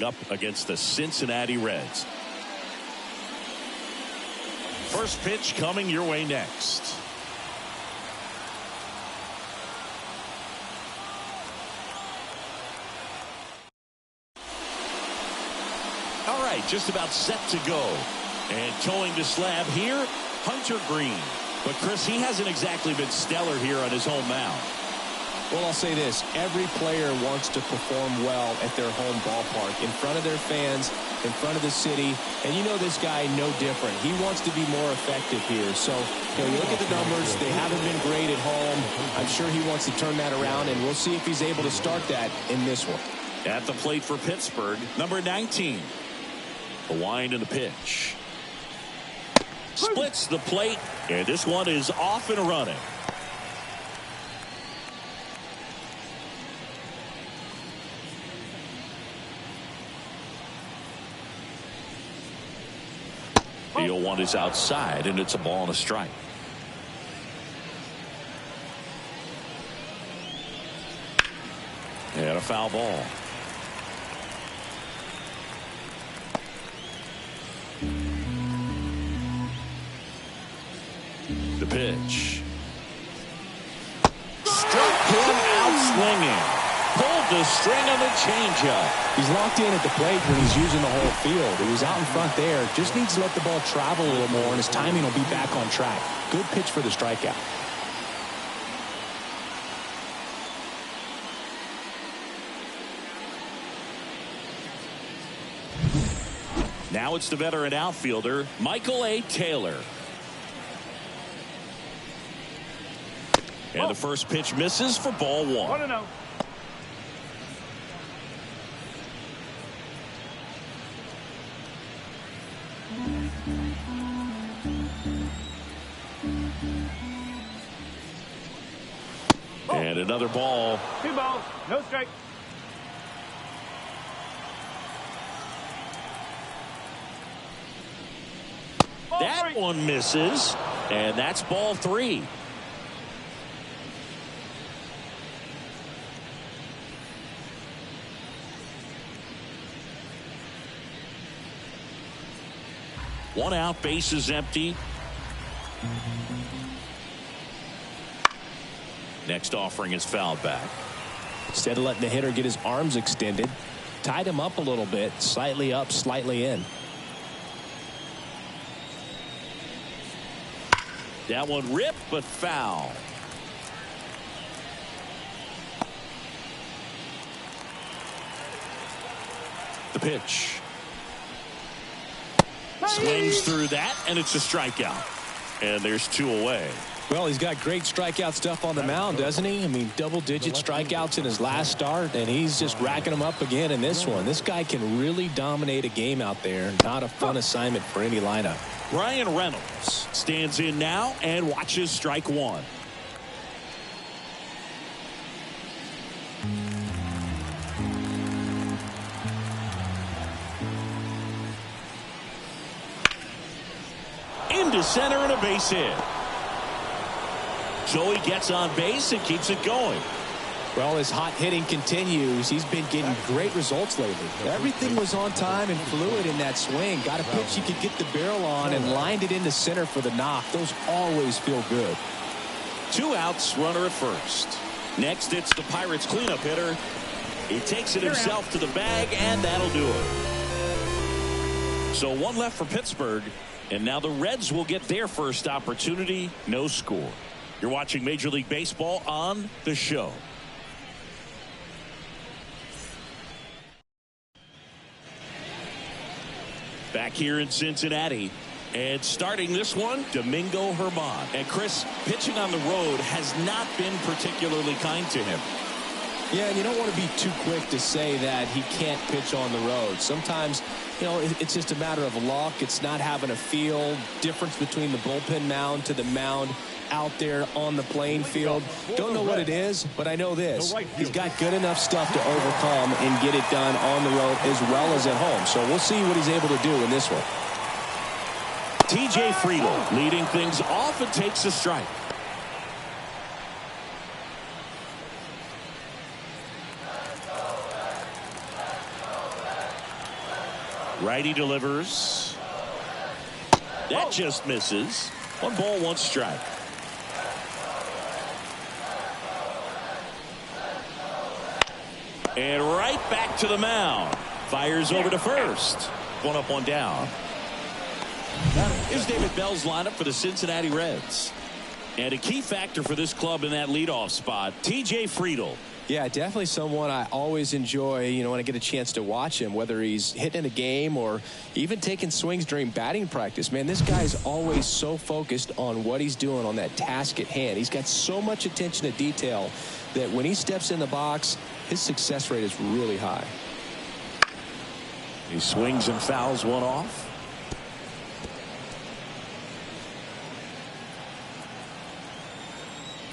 up against the Cincinnati Reds. First pitch coming your way next. All right, just about set to go. And towing the slab here, Hunter Green. But Chris, he hasn't exactly been stellar here on his home mound. Well, I'll say this. Every player wants to perform well at their home ballpark, in front of their fans, in front of the city. And you know this guy no different. He wants to be more effective here. So, you look at the numbers. They haven't been great at home. I'm sure he wants to turn that around, and we'll see if he's able to start that in this one. At the plate for Pittsburgh, number 19. The wind and the pitch. Splits the plate, and this one is off and running. The 0-1 is outside, and it's a ball and a strike. And a foul ball. The pitch. Struck him out swinging. Pulled the string on the changeup. He's locked in at the plate when he's using the whole field. He was out in front there. Just needs to let the ball travel a little more, and his timing will be back on track. Good pitch for the strikeout. Now it's the veteran outfielder, Michael A. Taylor. And the first pitch misses for ball one. 1-0. And another ball. 2 balls, no strike. That one misses, and that's ball 3. One out, base is empty. Next offering is fouled back. Instead of letting the hitter get his arms extended, tied him up a little bit, slightly up, slightly in. That one ripped, but foul. The pitch. Swings through that, and it's a strikeout. And there's 2 away. Well, he's got great strikeout stuff on the mound, doesn't he? I mean, double-digit strikeouts in his last start, and he's just racking them up again in this one. This guy can really dominate a game out there. Not a fun assignment for any lineup. Ryan Reynolds stands in now and watches strike 1. Into center and a base hit. So he gets on base and keeps it going. Well, his hot hitting continues. He's been getting great results lately. Everything was on time and fluid in that swing. Got a pitch he could get the barrel on and lined it into center for the knock. Those always feel good. 2 outs, runner at first. Next, it's the Pirates cleanup hitter. He takes it himself to the bag, and that'll do it. So 1 left for Pittsburgh, and now the Reds will get their first opportunity. No score. You're watching Major League Baseball on The Show. Back here in Cincinnati, and starting this one, Domingo Germán. And Chris, pitching on the road has not been particularly kind to him. Yeah, and you don't want to be too quick to say that he can't pitch on the road. Sometimes, it's just a matter of luck. It's not having a feel. Difference between the bullpen mound to the mound out there on the playing field. Don't know what it is, but I know this. He's got good enough stuff to overcome and get it done on the road as well as at home. So we'll see what he's able to do in this one. TJ Friedl leading things off and takes a strike. Righty delivers. That just misses. 1 ball, 1 strike. And right back to the mound. Fires over to first. 1 up, 1 down. Here's David Bell's lineup for the Cincinnati Reds. And a key factor for this club in that leadoff spot, T.J. Friedel. Yeah, definitely someone I always enjoy, when I get a chance to watch him, whether he's hitting a game or even taking swings during batting practice. Man, this guy's always so focused on what he's doing on that task at hand. He's got so much attention to detail that when he steps in the box, his success rate is really high. He swings and fouls 1 off.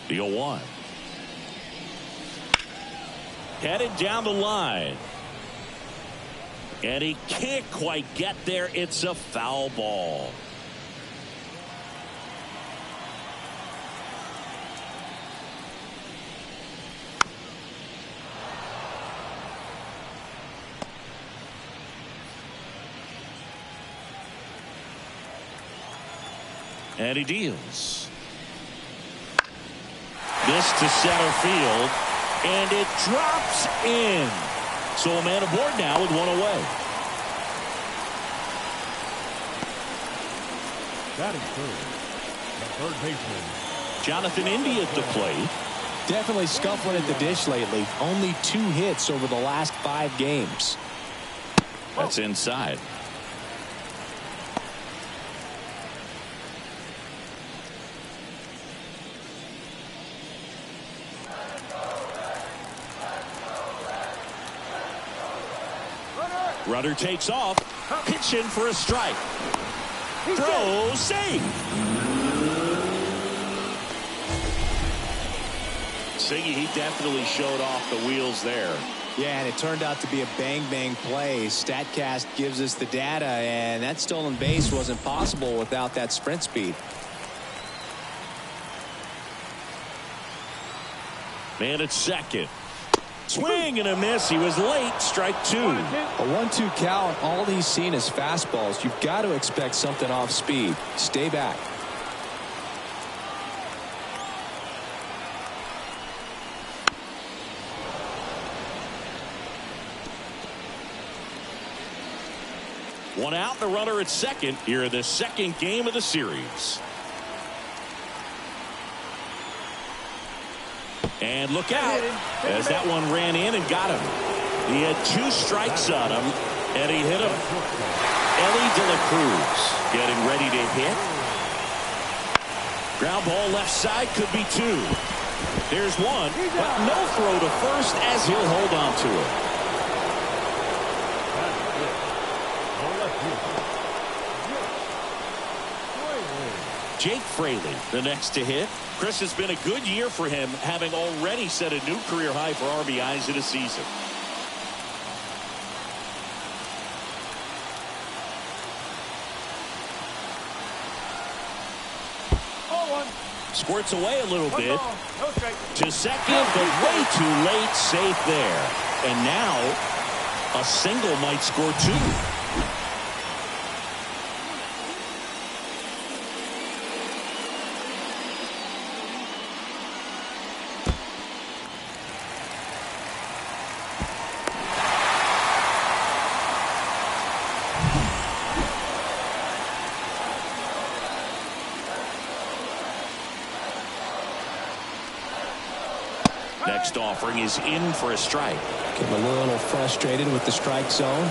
The 0-1. Headed down the line. And he can't quite get there. It's a foul ball. And he deals. This to center field. And it drops in. So a man aboard now with 1 away. Batting third. The third baseman, Jonathan India at the plate. Definitely scuffling at the dish lately. Only 2 hits over the last 5 games. That's inside. Runner takes off. Pitch in for a strike. Throw safe. Siggy, he definitely showed off the wheels there. Yeah, and it turned out to be a bang-bang play. StatCast gives us the data, and that stolen base wasn't possible without that sprint speed. Man at second. Swing and a miss. He was late. Strike 2. A 1-2 count. All he's seen is fastballs. You've got to expect something off speed. Stay back. One out and a runner at second here in the second game of the series. And look out as that one ran in and got him. He had 2 strikes on him, and he hit him. Ellie De La Cruz getting ready to hit. Ground ball left side, could be 2. There's 1, but no throw to first as he'll hold on to it. Jake Fraley, the next to hit. Chris, has been a good year for him, having already set a new career high for RBIs in a season. Squirts away a little bit. To second, but way too late. Safe there. And now, a single might score 2. Next offering is in for a strike. Getting a little frustrated with the strike zone.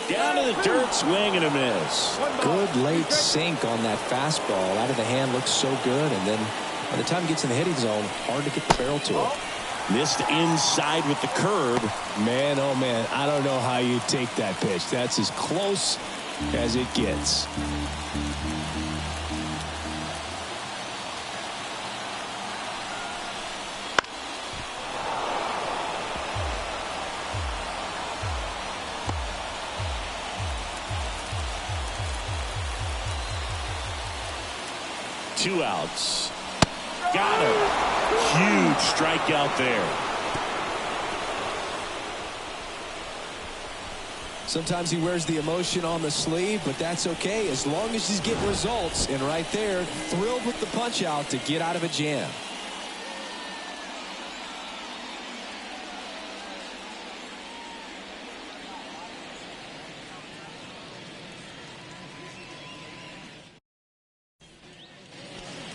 Down to the dirt, swing and a miss. Good late sink on that fastball. Out of the hand, looks so good. And then by the time it gets in the hitting zone, hard to get the barrel to it. Missed inside with the curve. Man, oh man, I don't know how you take that pitch. That's as close as it gets. Two outs. Got him. Huge strikeout there. Sometimes he wears the emotion on the sleeve, but that's okay as long as he's getting results. And right there, thrilled with the punch out to get out of a jam.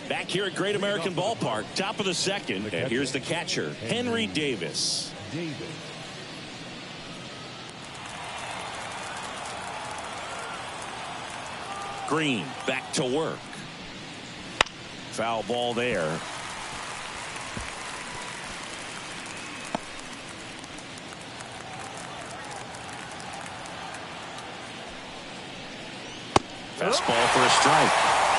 Back here at Great American Ballpark, top of the second, and here's the catcher, Henry Davis. Green back to work. Foul ball there. Fastball for a strike.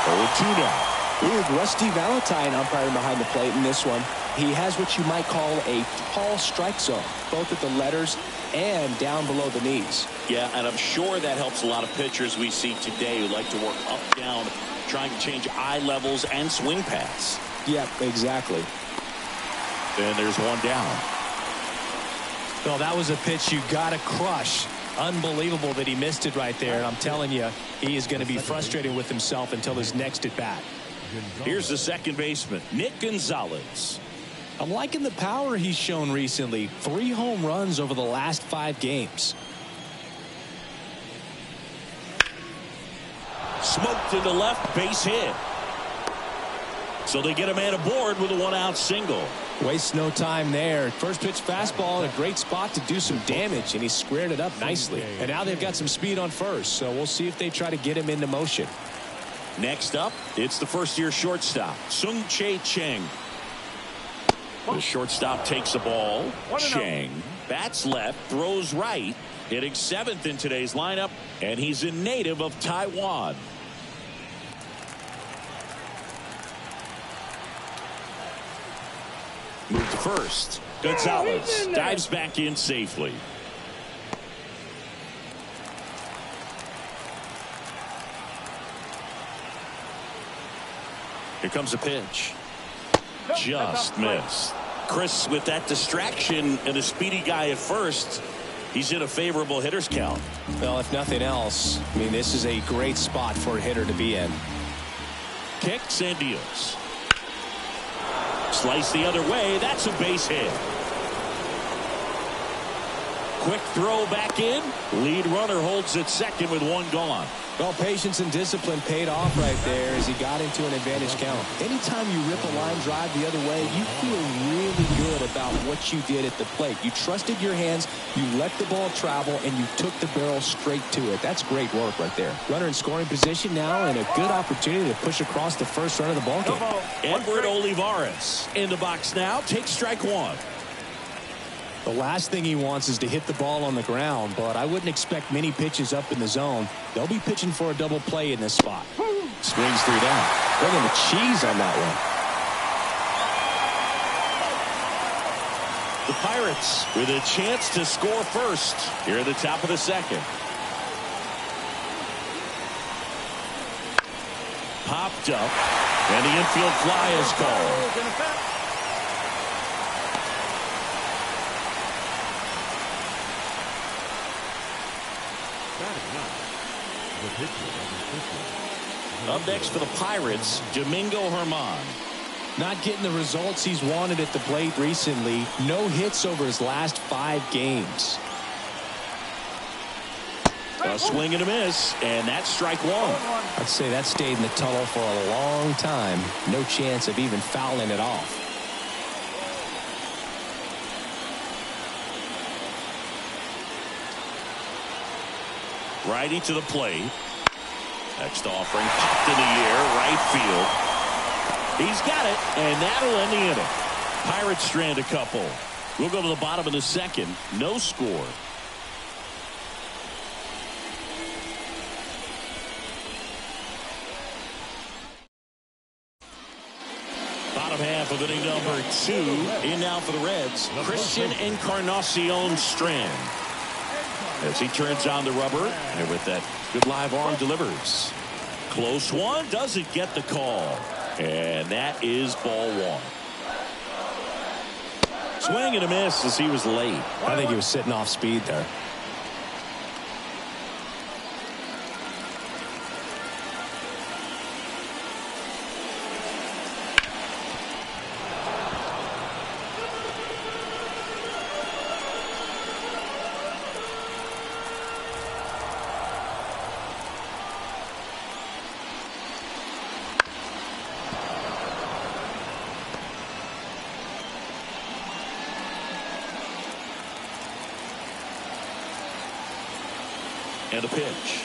0-2 now. Ooh, Rusty Valentine umpiring behind the plate in this one. He has what you might call a tall strike zone, both at the letters and down below the knees. Yeah, and I'm sure that helps a lot of pitchers we see today who like to work up, down, trying to change eye levels and swing paths. Yep, exactly. Then there's one down. Well, that was a pitch you got to crush. Unbelievable that he missed it right there. And I'm telling you, he is going to be frustrated with himself until his next at bat. Here's the second baseman, Nick Gonzalez. I'm liking the power he's shown recently. 3 home runs over the last 5 games. Smoked into left, base hit. So they get a man aboard with a 1-out single. Wastes no time there. First pitch fastball in a great spot to do some damage, and he squared it up nicely. And now they've got some speed on first, so we'll see if they try to get him into motion. Next up, it's the first-year shortstop, Sung-Chae Cheng. The shortstop takes the ball. Cheng bats left, throws right, hitting 7th in today's lineup, and he's a native of Taiwan. Move to first. Gonzalez dives back in safely. Here comes a pitch. Just missed. Chris, with that distraction and a speedy guy at first, he's in a favorable hitter's count. Well, if nothing else, I mean, this is a great spot for a hitter to be in. Kicks and deals. Slice the other way. That's a base hit. Quick throw back in. Lead runner holds at second with 1 gone. Well, patience and discipline paid off right there as he got into an advantage count. Anytime you rip a line drive the other way, you feel really good about what you did at the plate. You trusted your hands, you let the ball travel, and you took the barrel straight to it. That's great work right there. Runner in scoring position now, and a good opportunity to push across the first run of the ball game. Edward Olivares in the box now. Takes strike 1. The last thing he wants is to hit the ball on the ground, but I wouldn't expect many pitches up in the zone. They'll be pitching for a double play in this spot. Swings 3 down. Bringing the cheese on that one. The Pirates with a chance to score first here at the top of the second. Popped up, and the infield fly is called. Up next for the Pirates, Domingo Germán. Not getting the results he's wanted at the plate recently. No hits over his last 5 games. A swing and a miss, and that's strike 1. I'd say that stayed in the tunnel for a long time. No chance of even fouling it off. Righty to the plate. Next offering popped in the air, right field. He's got it, and that'll end the inning. Pirates strand a couple. We'll go to the bottom of the second. No score. Bottom half of inning number 2. In now for the Reds, Christian Encarnacion Strand. As he turns on the rubber, and with that good live arm delivers. Close one, doesn't get the call. And that is ball 1. Swing and a miss as he was late. I think he was sitting off speed there. And a pitch.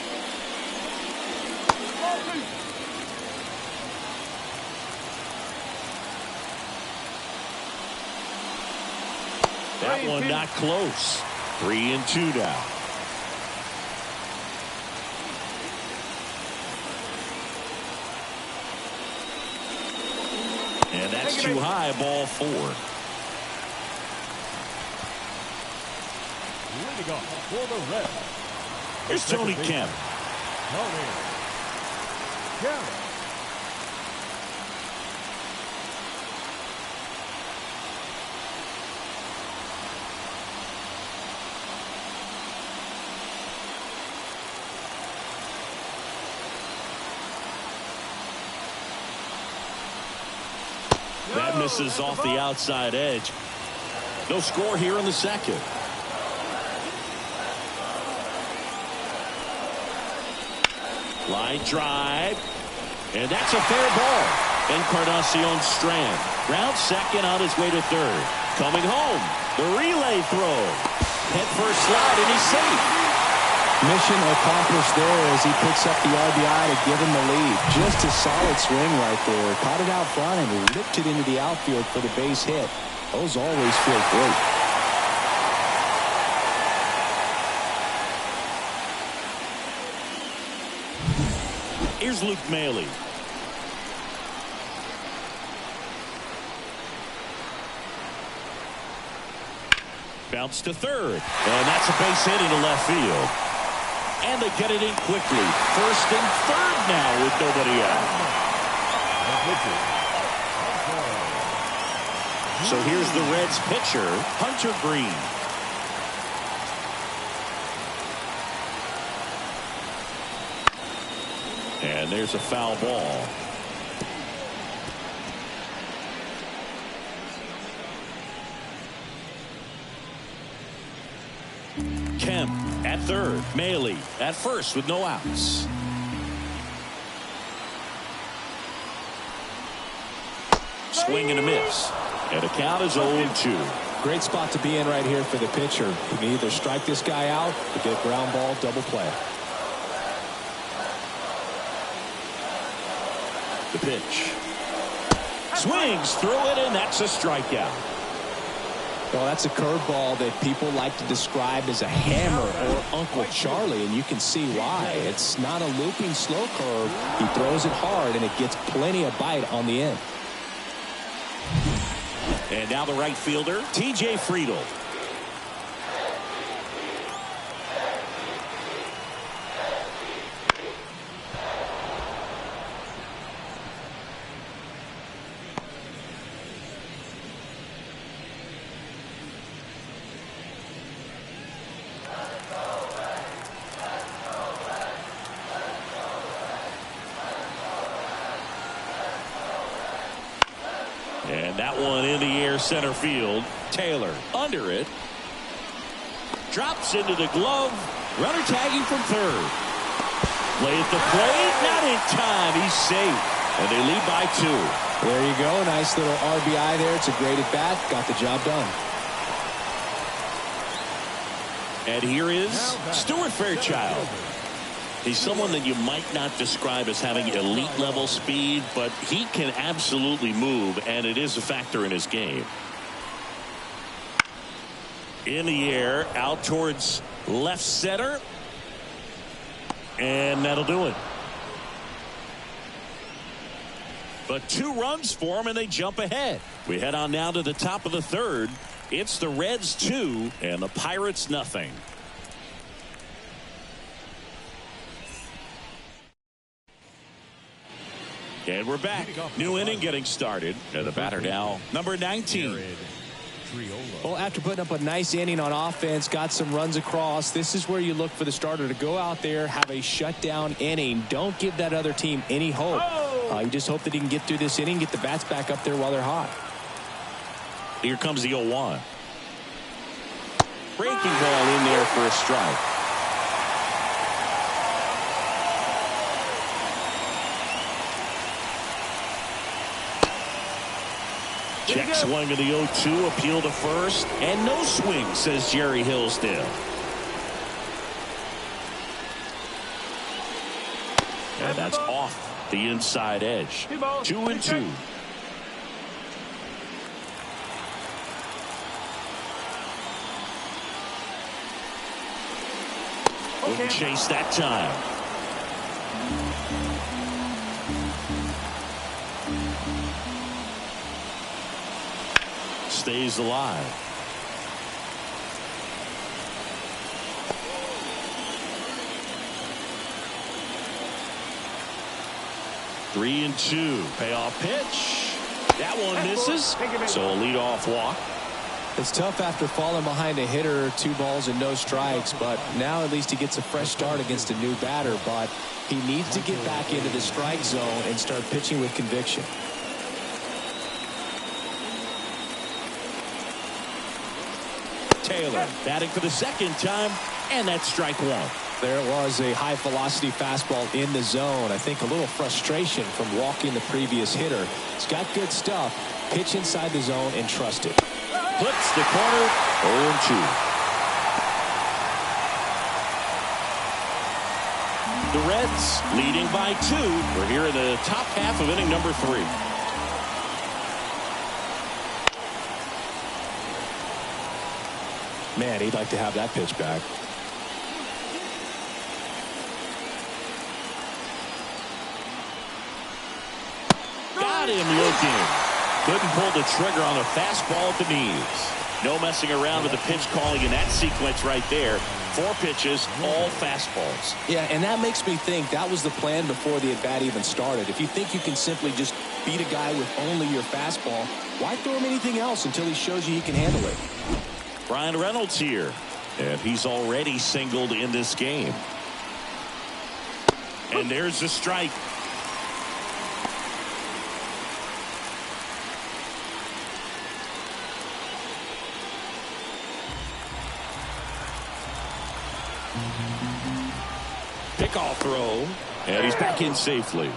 That one not close. 3-2 now. And that's too high, ball 4. Leading off for the Reds. Here's Tony Kemp. Tony Kemp. That misses off the outside edge. No score here in the second. Line drive. And that's a fair ball. Encarnacion Strand. Round second on his way to third. Coming home. The relay throw. Head first slide and he's safe. Mission accomplished there as he picks up the RBI to give him the lead. Just a solid swing right there. Caught it out front and ripped it into the outfield for the base hit. Those always feel great. Here's Luke Maile. Bounce to third. And that's a base hit into left field. And they get it in quickly. First and third now with nobody out. So here's the Reds pitcher, Hunter Green. And there's a foul ball. Kemp at third. Maile at first with no outs. Swing and a miss. And the count is 0-2. Great spot to be in right here for the pitcher. You can either strike this guy out or get a ground ball double play. The pitch. Swings through it, and that's a strikeout. Well, that's a curveball that people like to describe as a hammer or Uncle Charlie, and you can see why. It's not a looping slow curve. He throws it hard, and it gets plenty of bite on the end. And now the right fielder, T.J. Friedel. And that one in the air center field. Taylor under it. Drops into the glove. Runner tagging from third. Play at the plate. Not in time. He's safe. And they lead by 2. There you go. Nice little RBI there. It's a great at bat. Got the job done. And here is Stuart Fairchild. He's someone that you might not describe as having elite level speed, but he can absolutely move, and it is a factor in his game. In the air, out towards left center. And that'll do it. But 2 runs for him, and they jump ahead. We head on now to the top of the third. It's the Reds 2 and the Pirates nothing. And we're back. New inning getting started. And the batter now, number 19. Well, after putting up a nice inning on offense, got some runs across, this is where you look for the starter to go out there, have a shutdown inning. Don't give that other team any hope. You just hope that he can get through this inning, get the bats back up there while they're hot. Here comes the 0-1. Breaking ball in there for a strike. Check swing of the 0-2, appeal to first, and no swing, says Jerry Hillsdale. And that's off the inside edge. 2-2. Wouldn't chase that time. Stays alive. Three and two. Payoff pitch. That one misses. So a leadoff walk. It's tough after falling behind a hitter, 2 balls and no strikes, but now at least he gets a fresh start against a new batter. But he needs to get back into the strike zone and start pitching with conviction. Taylor batting for the second time, and that's strike one. There it was, a high velocity fastball in the zone. I think a little frustration from walking the previous hitter. He's got good stuff. Pitch inside the zone and trust it. Puts the corner. 0-2. The Reds leading by 2. We're here in the top half of inning number 3. Man, he'd like to have that pitch back. Got him looking. Couldn't pull the trigger on the fastball at the knees. No messing around with the pitch calling in that sequence right there. 4 pitches, all fastballs. Yeah, and that makes me think that was the plan before the at-bat even started. If you think you can simply just beat a guy with only your fastball, why throw him anything else until he shows you he can handle it? Brian Reynolds here, and he's already singled in this game. And there's the strike. Pickoff throw, and he's back in safely.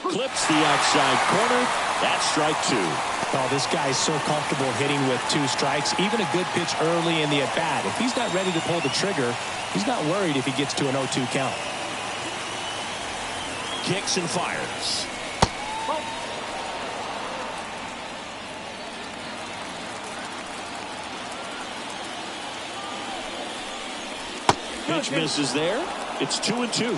Clips the outside corner. That's strike 2. Oh, this guy's so comfortable hitting with 2 strikes. Even a good pitch early in the at-bat. If he's not ready to pull the trigger, he's not worried if he gets to an 0-2 count. Kicks and fires. Pitch misses there. It's 2-2.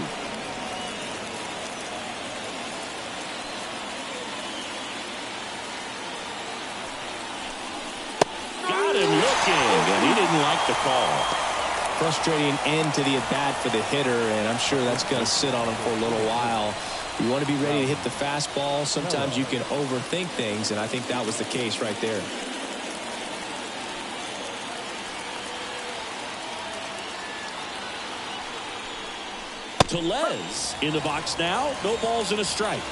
Got him looking, and he didn't like the call. Frustrating end to the at-bat for the hitter, and I'm sure that's going to sit on him for a little while. You want to be ready to hit the fastball. Sometimes you can overthink things, and I think that was the case right there. Tellez in the box now. No balls and a strike.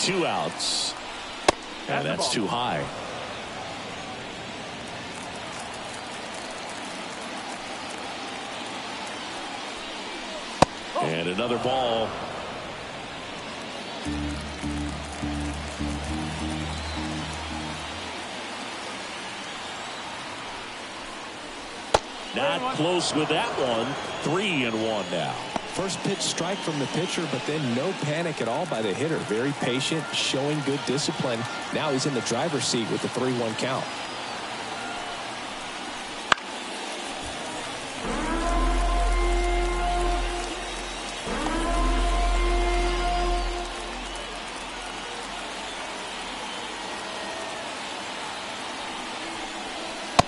Two outs. And that's too high. And another ball. Not close with that one. 3-1 now. First pitch strike from the pitcher, but then no panic at all by the hitter. Very patient, showing good discipline. Now he's in the driver's seat with the 3-1 count.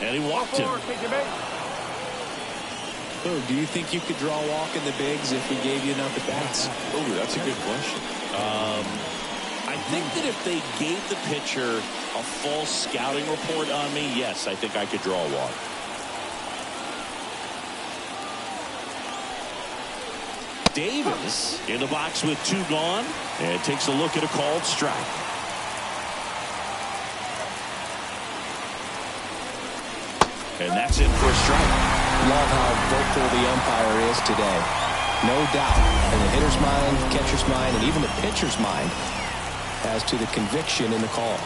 And he walked him. Oh, do you think you could draw a walk in the bigs if we gave you enough at bats? Oh, that's a good question. I think that if they gave the pitcher a full scouting report on me, yes, I think I could draw a walk. Davis in the box with 2 gone, and takes a look at a called strike. And that's in for a strike. Love how vocal the umpire is today. No doubt in the hitter's mind, catcher's mind, and even the pitcher's mind as to the conviction in the call.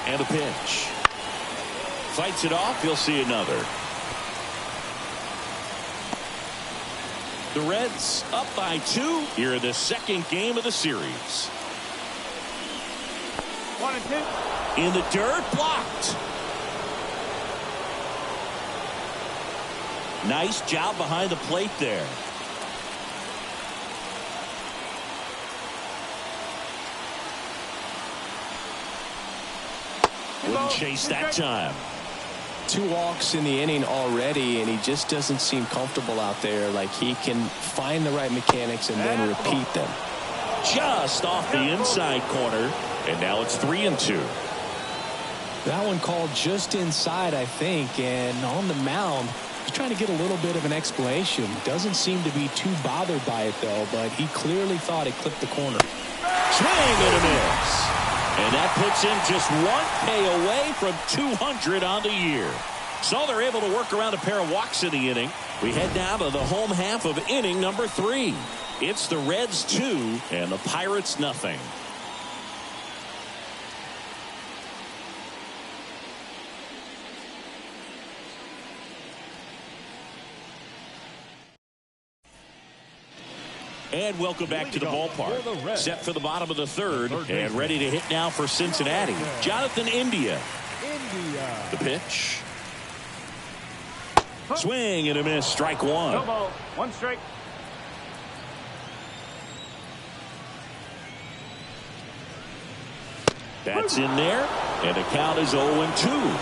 And a pitch. Fights it off. He'll see another. The Reds up by 2 here in the second game of the series. 1-2. In the dirt, blocked. Nice job behind the plate there. Wouldn't chase that time. 2 walks in the inning already, and he just doesn't seem comfortable out there. Like he can find the right mechanics and then repeat them. Just off the inside corner, and now it's 3-2. That one called just inside, I think, and on the mound, he's trying to get a little bit of an explanation. Doesn't seem to be too bothered by it, though, but he clearly thought it clipped the corner. Swing and a miss. And that puts him just 1K away from 200 on the year. So they're able to work around a pair of walks in the inning. We head down to the home half of inning number 3. It's the Reds 2 and the Pirates nothing. And welcome back to the ballpark. Set for the bottom of the third and ready to hit now for Cincinnati. Jonathan India. The pitch. Swing and a miss. Strike 1. No ball. 1 strike. That's in there. And the count is 0-2.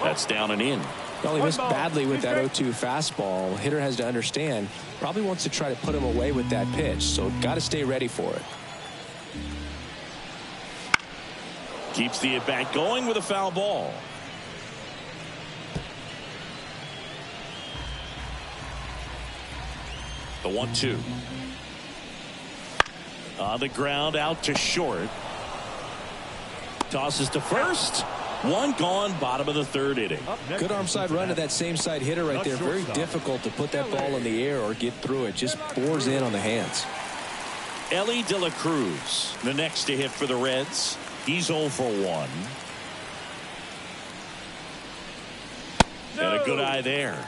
That's down and in. Well, he missed badly with that 0-2 fastball. Hitter has to understand, probably wants to try to put him away with that pitch, so got to stay ready for it. Keeps the at-bat going with a foul ball. The 1-2. On the ground, out to short. Tosses to first. 1 gone, bottom of the third inning. Good arm side run to that same side hitter right there. Very difficult to put that ball in the air or get through it. Just bores in on the hands. Ellie De La Cruz, the next to hit for the Reds. He's 0 for 1. And a good eye there.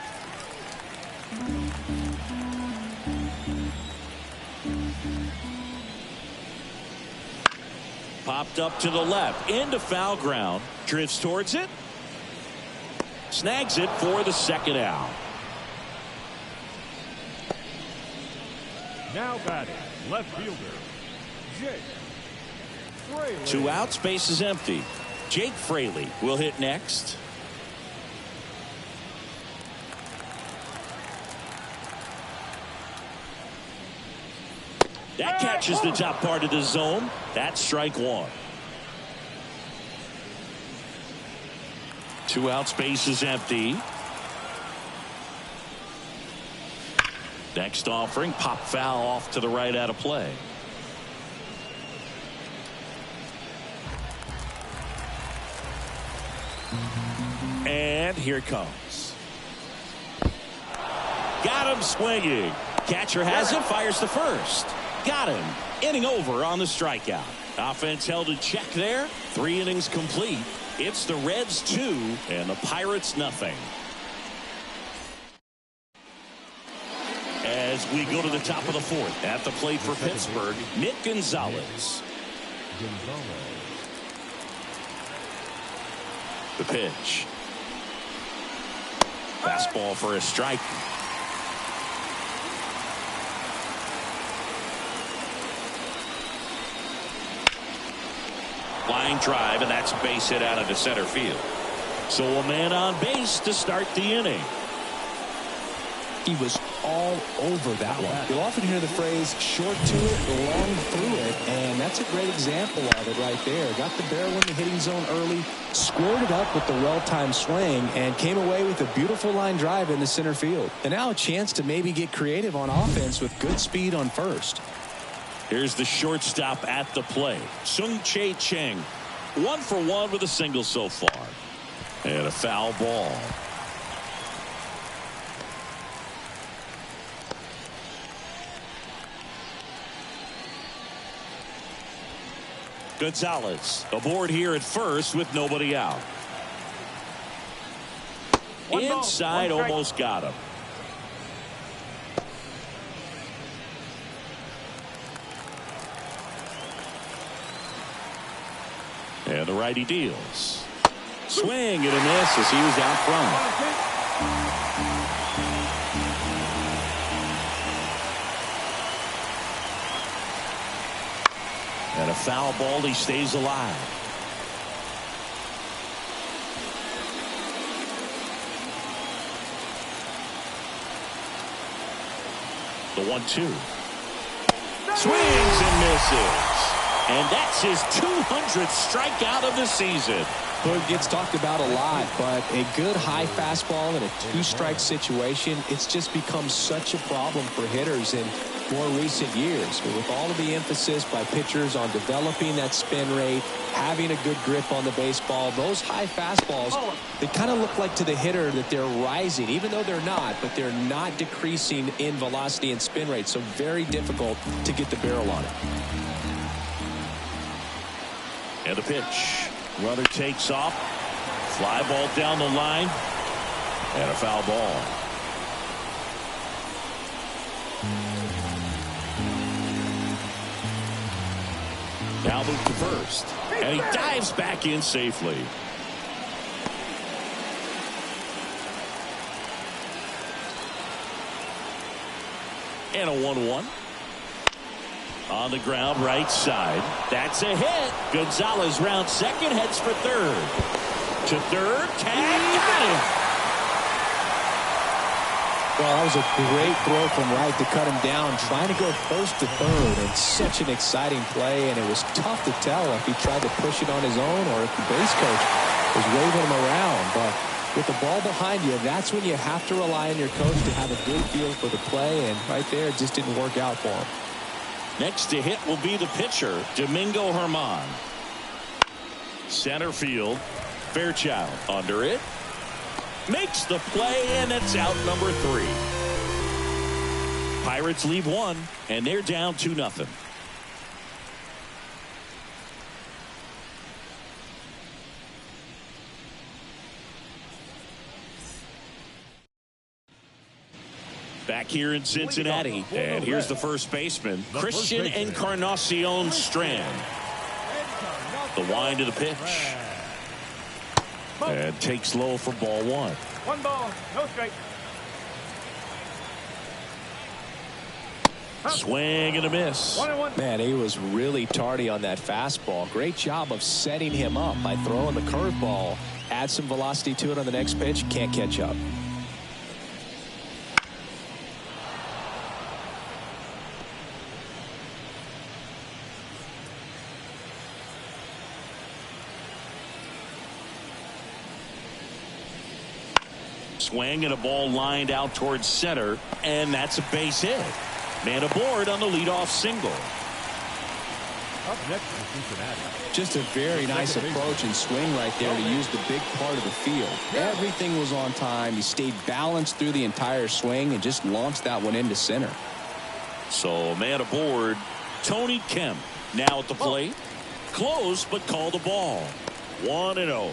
Popped up to the left, into foul ground, drifts towards it, snags it for the second out. Now batting, left fielder, Jake Fraley. 2 outs, base is empty. Jake Fraley will hit next. That catches the top part of the zone. That's strike 1. 2 outs, base is empty. Next offering, pop foul off to the right out of play. And here it comes. Got him swinging. Catcher has it, fires to first. Got him. Inning over on the strikeout. Offense held in check there. 3 innings complete. It's the Reds 2 and the Pirates nothing. As we go to the top of the 4th, at the plate for Pittsburgh, Nick Gonzalez. The pitch. Fastball for a strike. Line drive, and that's a base hit out into center field. So a man on base to start the inning. He was all over that one. You'll often hear the phrase short to it, long through it, and that's a great example of it right there. Got the barrel in the hitting zone early, squared it up with the well-timed swing, and came away with a beautiful line drive in the center field. And now a chance to maybe get creative on offense with good speed on first. Here's the shortstop at the plate, Sung Chae Cheng. 1 for 1 with a single so far. And a foul ball. Gonzalez aboard here at first with nobody out. Inside, almost got him. And the righty deals. Swing and a miss as he was out front. And a foul ball, he stays alive. The 1-2. Swings and misses. And that's his 200th strikeout of the season. Well, it gets talked about a lot, but a good high fastball in a 2-strike situation, it's just become such a problem for hitters in more recent years. But with all of the emphasis by pitchers on developing that spin rate, having a good grip on the baseball, those high fastballs, they kind of look like to the hitter that they're rising, even though they're not, but they're not decreasing in velocity and spin rate. So very difficult to get the barrel on it. And a pitch. Runner takes off. Fly ball down the line. And a foul ball. Now move to first. And he dives back in safely. And a 1-1. On the ground, right side. That's a hit. Gonzalez rounds second, heads for third. To third, tag, got him. Well, that was a great throw from right to cut him down, trying to go first to third, and such an exciting play, and it was tough to tell if he tried to push it on his own or if the base coach was waving him around. But with the ball behind you, that's when you have to rely on your coach to have a good feel for the play, and right there, it just didn't work out for him. Next to hit will be the pitcher, Domingo Germán. Center field, Fairchild under it. Makes the play, and it's out number 3. Pirates leave 1, and they're down 2-0. Back here in Cincinnati, and here's the first baseman, Christian Encarnacion Strand. The wind to the pitch. And takes low for ball 1. 1 ball, no strike. Swing and a miss. 1-1. Man, he was really tardy on that fastball. Great job of setting him up by throwing the curveball. Add some velocity to it on the next pitch. Can't catch up. Swing and a ball lined out towards center, and that's a base hit. Man aboard on the leadoff single. Up next is Cincinnati. Just a very nice approach and swing right there to use the big part of the field. Everything was on time. He stayed balanced through the entire swing and just launched that one into center. So man aboard, Tony Kemp now at the plate. Close, but called the ball. 1-0.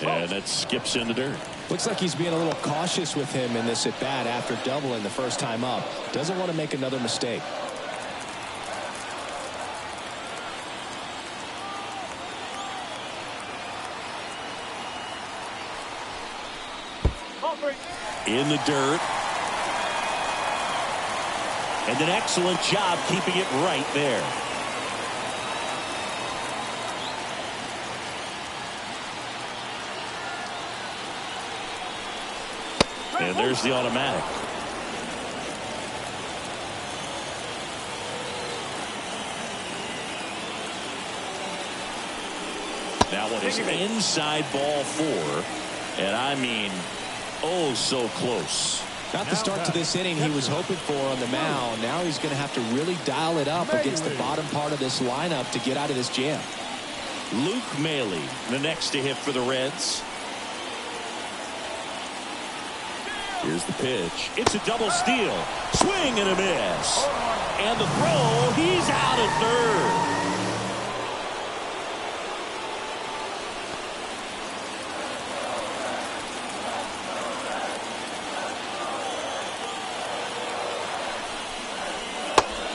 And that skips in the dirt. Looks like he's being a little cautious with him in this at bat after doubling the first time up. Doesn't want to make another mistake. In the dirt. And an excellent job keeping it right there. And there's the automatic. That one is inside ball 4. And I mean, oh, so close. Not the start to this inning he was hoping for on the mound. Now he's going to have to really dial it up against the bottom part of this lineup to get out of this jam. Luke Maile, the next to hit for the Reds. Here's the pitch. It's a double steal. Swing and a miss. And the throw, he's out at third.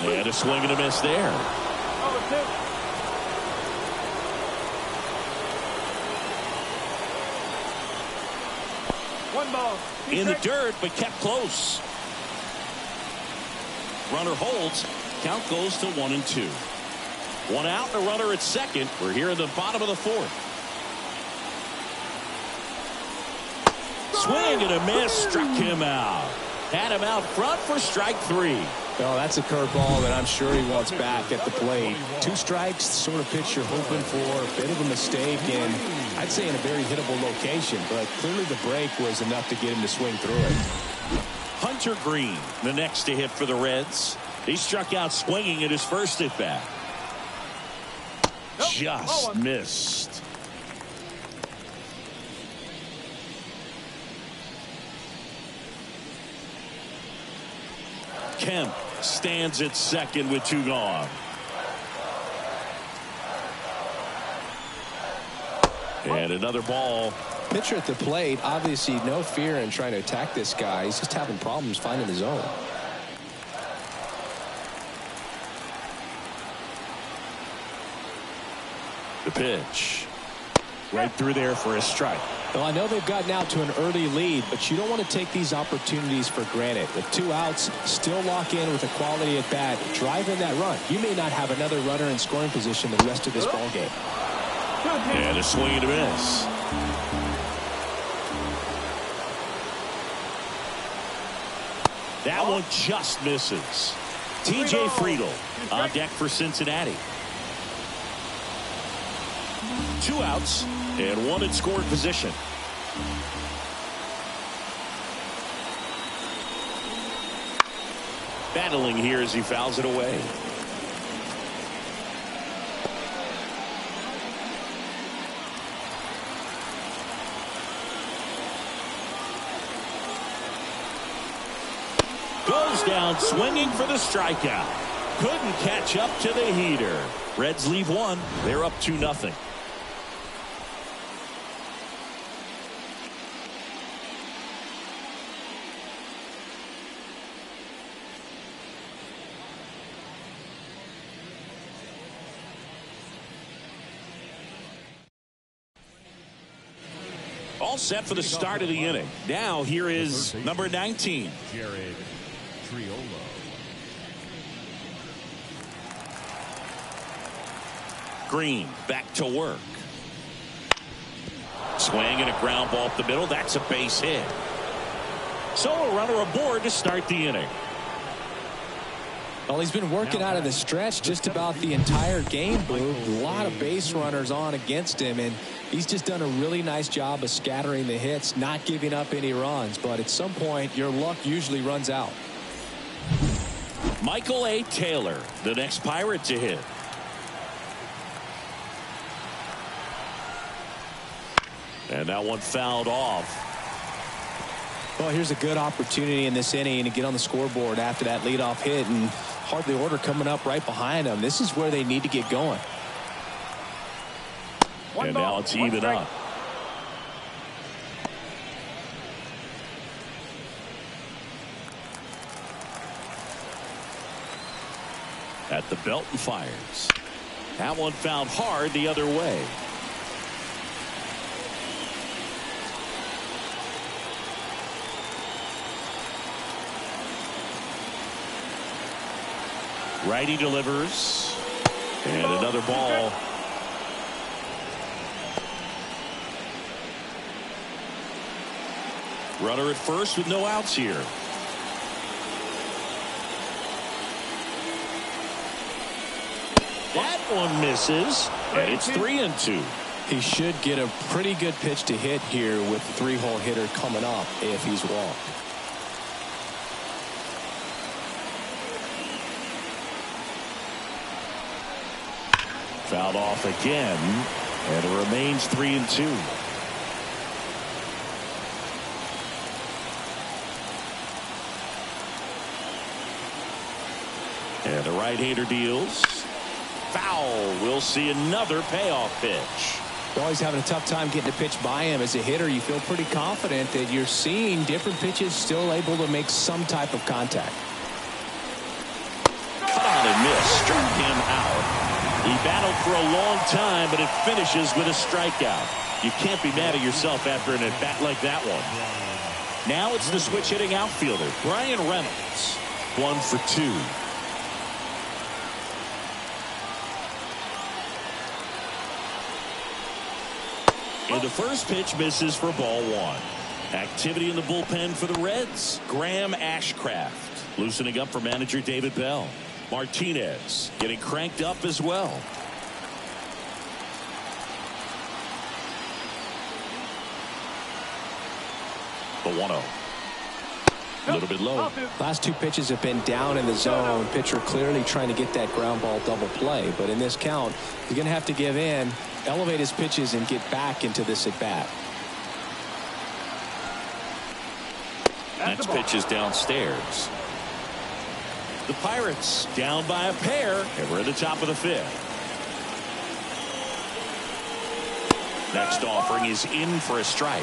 And a swing and a miss there. One ball. In the dirt, but kept close. Runner holds. Count goes to 1-2. One out, and a runner at second. We're here in the bottom of the fourth. Swing and a miss. Struck him out. Had him out front for strike 3. Well, that's a curveball that I'm sure he wants back at the plate. 2 strikes, the sort of pitch you're hoping for. A bit of a mistake, and I'd say in a very hittable location. But clearly the break was enough to get him to swing through it. Hunter Green, the next to hit for the Reds. He struck out swinging at his first at bat. Just missed. Kemp stands at second with 2 gone. And another ball. Pitcher at the plate, obviously no fear in trying to attack this guy. He's just having problems finding the zone. The pitch. Right through there for a strike. Well, I know they've gotten out to an early lead, but you don't want to take these opportunities for granted. With 2 outs, still lock in with a quality at bat, drive in that run. You may not have another runner in scoring position the rest of this ball game. And a swing and a miss. That one just misses. TJ Friedl on deck for Cincinnati. 2 outs and 1 in scoring position. Battling here as he fouls it away. Goes down swinging for the strikeout. Couldn't catch up to the heater. Reds leave 1. They're up 2-0. All set for the start of the inning. Now here is number 19. Jared Triolo. Green back to work. Swing and a ground ball up the middle. That's a base hit. So a runner aboard to start the inning. Well, he's been working out of the stretch just about the entire game, Blue. A lot of base runners on against him, and he's just done a really nice job of scattering the hits, not giving up any runs. But at some point, your luck usually runs out. Michael A. Taylor, the next Pirate to hit. And that one fouled off. Well, here's a good opportunity in this inning to get on the scoreboard after that leadoff hit, and hardly order coming up right behind them. This is where they need to get going. And now it's even up. At the belt and fires. That one fouled hard the other way. Righty delivers. And another ball. Runner at first with no outs here. That one misses. And it's 3-2. He should get a pretty good pitch to hit here with the 3-hole hitter coming up if he's walked. Fouled off again, and it remains 3-2. And the right-hander deals. Foul. We'll see another payoff pitch. You're always having a tough time getting a pitch by him. As a hitter, you feel pretty confident that you're seeing different pitches still able to make some type of contact. Cut on and miss. Struck him out. He battled for a long time, but it finishes with a strikeout. You can't be mad at yourself after an at-bat like that one. Now it's the switch-hitting outfielder, Brian Reynolds. 1 for 2. And the first pitch misses for ball 1. Activity in the bullpen for the Reds. Graham Ashcraft loosening up for manager David Bell. Martinez getting cranked up as well. The 1-0. A little bit low. Last 2 pitches have been down in the zone. Pitcher clearly trying to get that ground ball double play. But in this count, he's going to have to give in, elevate his pitches, and get back into this at bat. Next pitch is downstairs. The Pirates down by a pair, and we're at the top of the 5th. Next offering is in for a strike.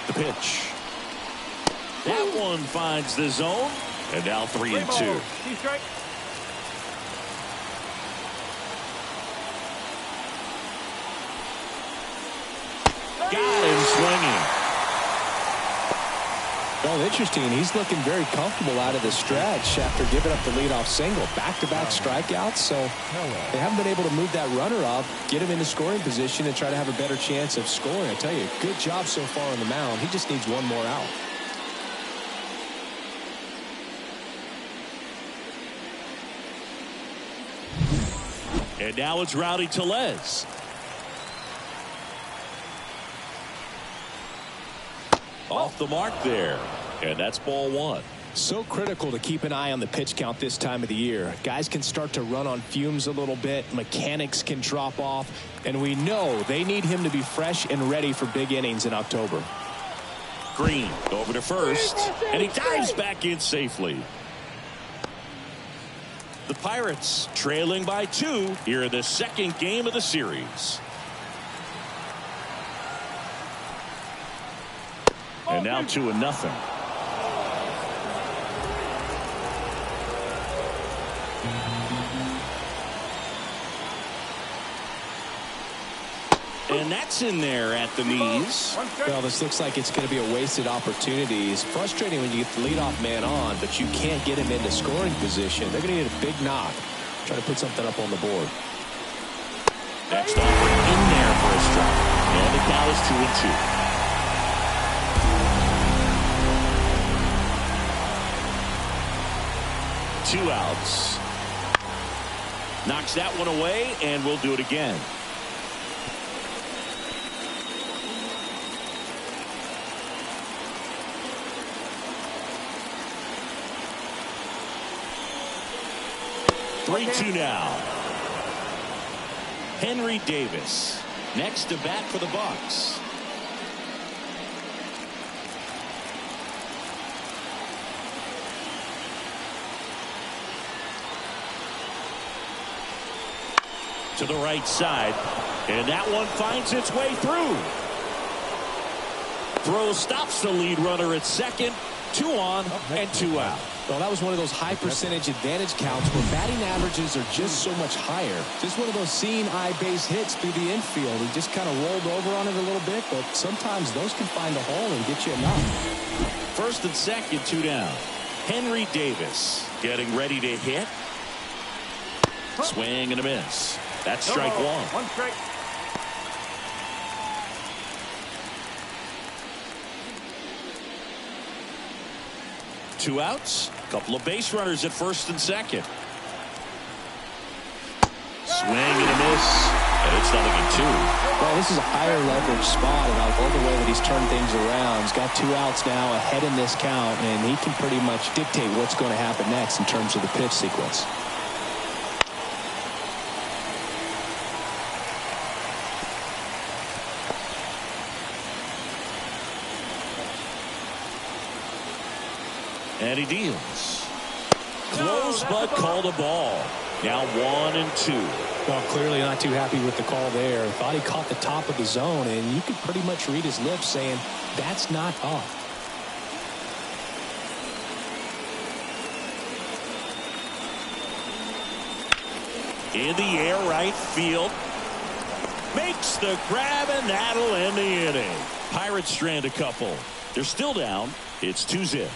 The pitch. That one finds the zone, and now 3-2. Got him swinging. Well, interesting. He's looking very comfortable out of the stretch after giving up the leadoff single. Back-to-back strikeouts, so they haven't been able to move that runner up, get him into scoring position, and try to have a better chance of scoring. I tell you, good job so far on the mound. He just needs one more out. And now it's Rowdy Tellez. Off the mark there, and that's ball 1. So critical to keep an eye on the pitch count this time of the year. Guys can start to run on fumes a little bit. Mechanics can drop off, and we know they need him to be fresh and ready for big innings in October. Green over to first, and he dives back in safely. The Pirates trailing by 2 here in the second game of the series. And now 2-0. And that's in there at the knees. Well, this looks like it's going to be a wasted opportunity. It's frustrating when you get the leadoff man on, but you can't get him into scoring position. They're going to need a big knock. Try to put something up on the board. Next offering in there for a strike. And the count is 2-2. Two outs. Knocks that one away, and we'll do it again. Okay. 3-2 now. Henry Davis next to bat for the Bucs. To the right side, and that one finds its way through. Throw stops the lead runner at second. 2 on and 2 out. Well, that was one of those high percentage advantage counts where batting averages are just so much higher. Just one of those seeing eye base hits through the infield. He just kind of rolled over on it a little bit, but sometimes those can find a hole and get you enough. First and second, 2 down. Henry Davis getting ready to hit. Swing and a miss. That's strike 1. 1 strike. 2 outs. A couple of base runners at first and second. Swing and a miss. And it's 0-2. Well, this is a higher leverage spot, and I love the way that he's turned things around. He's got 2 outs now ahead in this count, and he can pretty much dictate what's going to happen next in terms of the pitch sequence. And he deals. Close, but called a ball. Now 1-2. Well, clearly not too happy with the call there. Thought he caught the top of the zone, and you could pretty much read his lips saying, that's not off. In the air, right field. Makes the grab, and that'll end the inning. Pirates strand a couple. They're still down. It's 2-0.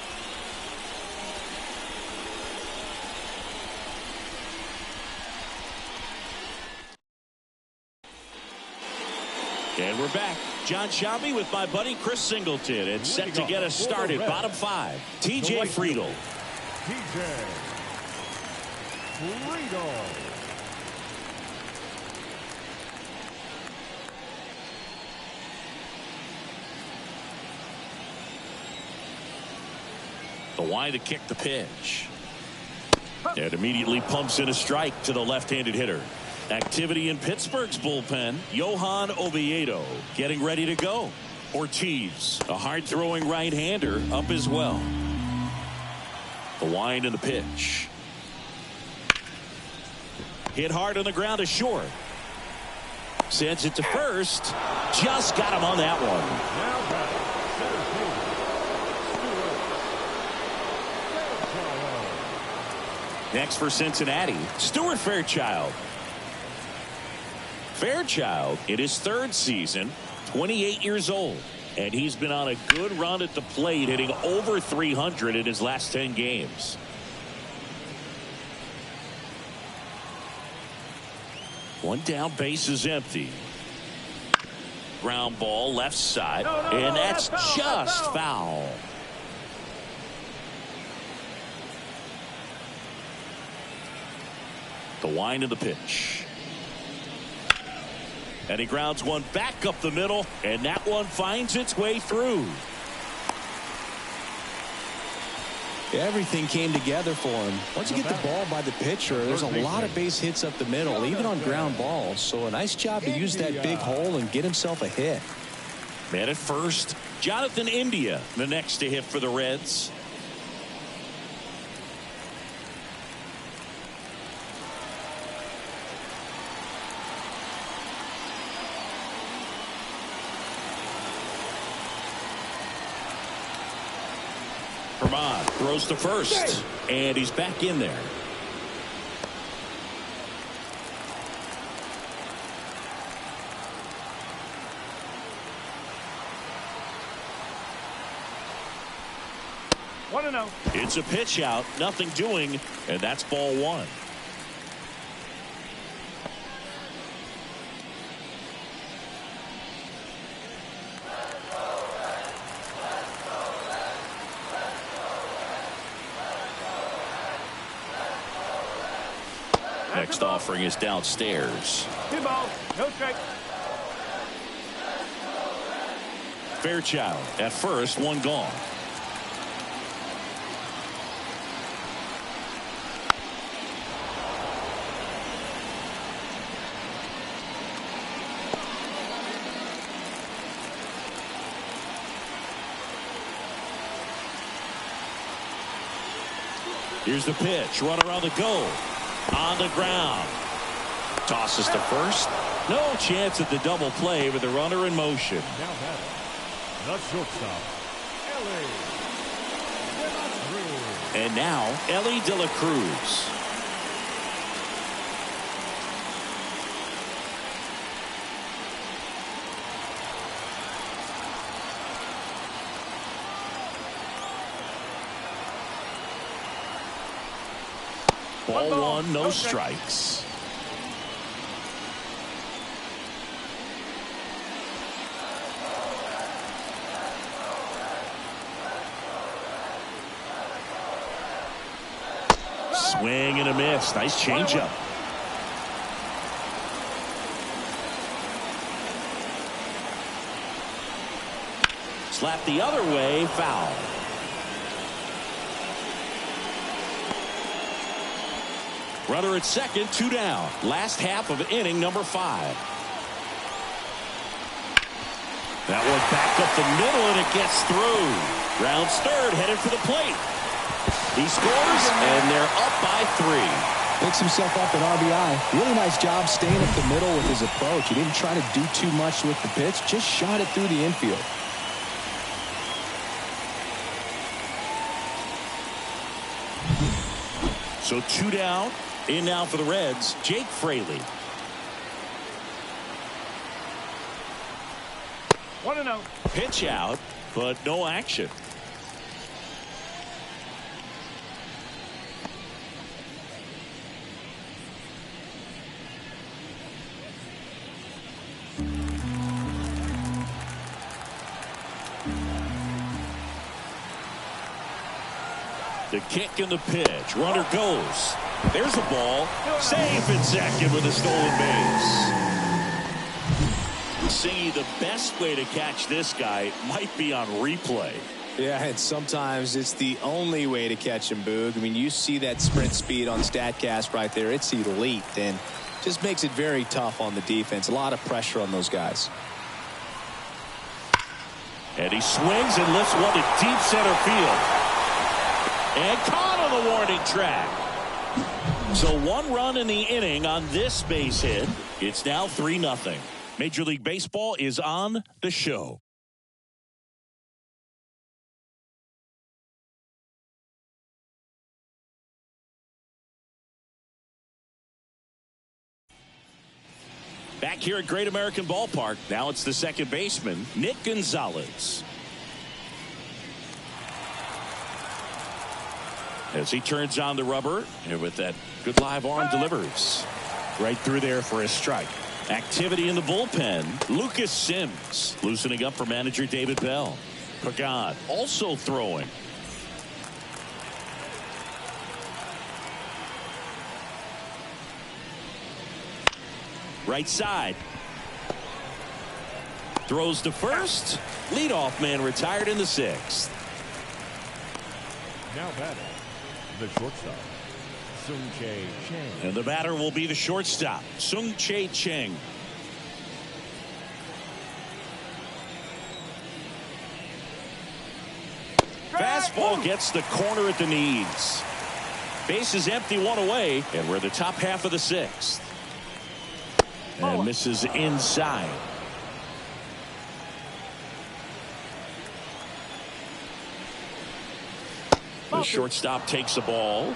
And we're back. John Shabby with my buddy Chris Singleton. And set to get us started. Bottom 5. TJ Friedl. TJ Friedl. The line to kick the pitch. And immediately pumps in a strike to the left-handed hitter. Activity in Pittsburgh's bullpen. Johan Oviedo getting ready to go. Ortiz, a hard-throwing right-hander, up as well. The wind and the pitch. Hit hard on the ground to short. Sends it to first. Just got him on that one. Next for Cincinnati, Stuart Fairchild. Fairchild in his 3rd season, 28 years old, and he's been on a good run at the plate, hitting over 300 in his last 10 games. One down, base is empty. Ground ball left side, and that's just foul. The wind of the pitch. And he grounds one back up the middle, and that one finds its way through. Everything came together for him. Once you get the ball by the pitcher, there's a lot of base hits up the middle, even on ground balls. So a nice job to use that big hole and get himself a hit. Man at first, Jonathan India, the next to hit for the Reds. Vermont throws to first, and he's back in there. It's a pitch out, nothing doing, and that's ball 1. Next offering is downstairs. 2 balls, no strike. Fairchild at first, one gone. Here's the pitch. Runner on the go. On the ground. Tosses to first. No chance at the double play with the runner in motion. Now batting, the shortstop, Ellie De La Cruz. And now Ellie De La Cruz. Ball 1, no strikes. Swing and a miss. Nice changeup. Slap the other way, foul. Runner at second, 2 down. Last half of inning number 5. That one back up the middle, and it gets through. Rounds third, headed for the plate. He scores, and they're up by 3. Picks himself up an RBI. Really nice job staying up the middle with his approach. He didn't try to do too much with the pitch, just shot it through the infield. So 2 down. In now for the Reds, Jake Fraley. 1-0. Pitch out, but no action. The kick and the pitch. Runner goes. There's a ball. Safe at second with a stolen base. See, the best way to catch this guy might be on replay. Yeah, and sometimes it's the only way to catch him, Boog. I mean, you see that sprint speed on StatCast right there. It's elite, and just makes it very tough on the defense. A lot of pressure on those guys. And he swings and lifts one to deep center field. And caught on the warning track. So 1 run in the inning on this base hit. It's now 3-0. Major League Baseball is on the show. Back here at Great American Ballpark. Now it's the second baseman, Nick Gonzalez. As he turns on the rubber, and with that good live arm delivers. Right through there for a strike. Activity in the bullpen. Lucas Sims loosening up for manager David Bell. Pagan also throwing. Right side. Throws to first. Leadoff man retired in the 6th. Now batting, the shortstop, Sung-Chae Chang. And the batter will be the shortstop, Sung-Chae Chang. Fastball gets the corner at the knees. Base is empty, 1 away, and we're the top half of the 6th. And misses inside. The shortstop takes the ball.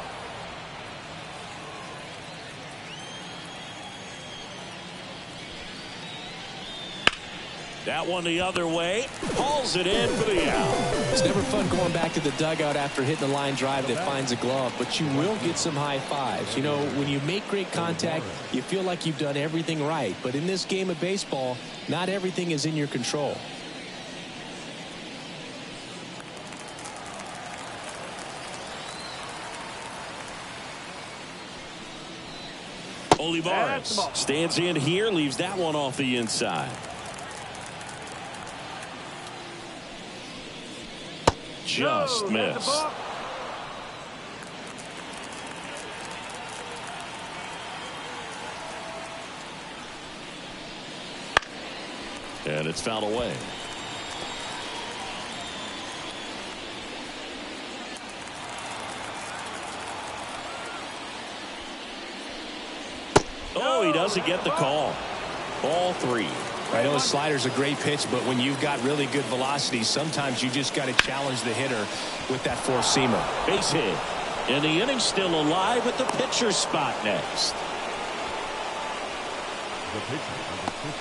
That one the other way. Hauls it in for the out. It's never fun going back to the dugout after hitting a line drive that finds a glove, but you will get some high fives. You know, when you make great contact, you feel like you've done everything right. But in this game of baseball, not everything is in your control. Olivares stands in here, leaves that one off the inside. Just missed. And it's fouled away. Oh, he doesn't get the call. Ball 3. I know his slider's a great pitch, but when you've got really good velocity, sometimes you just got to challenge the hitter with that four-seamer. Base hit. And the inning's still alive at the pitcher's spot next. The pitcher, number 50,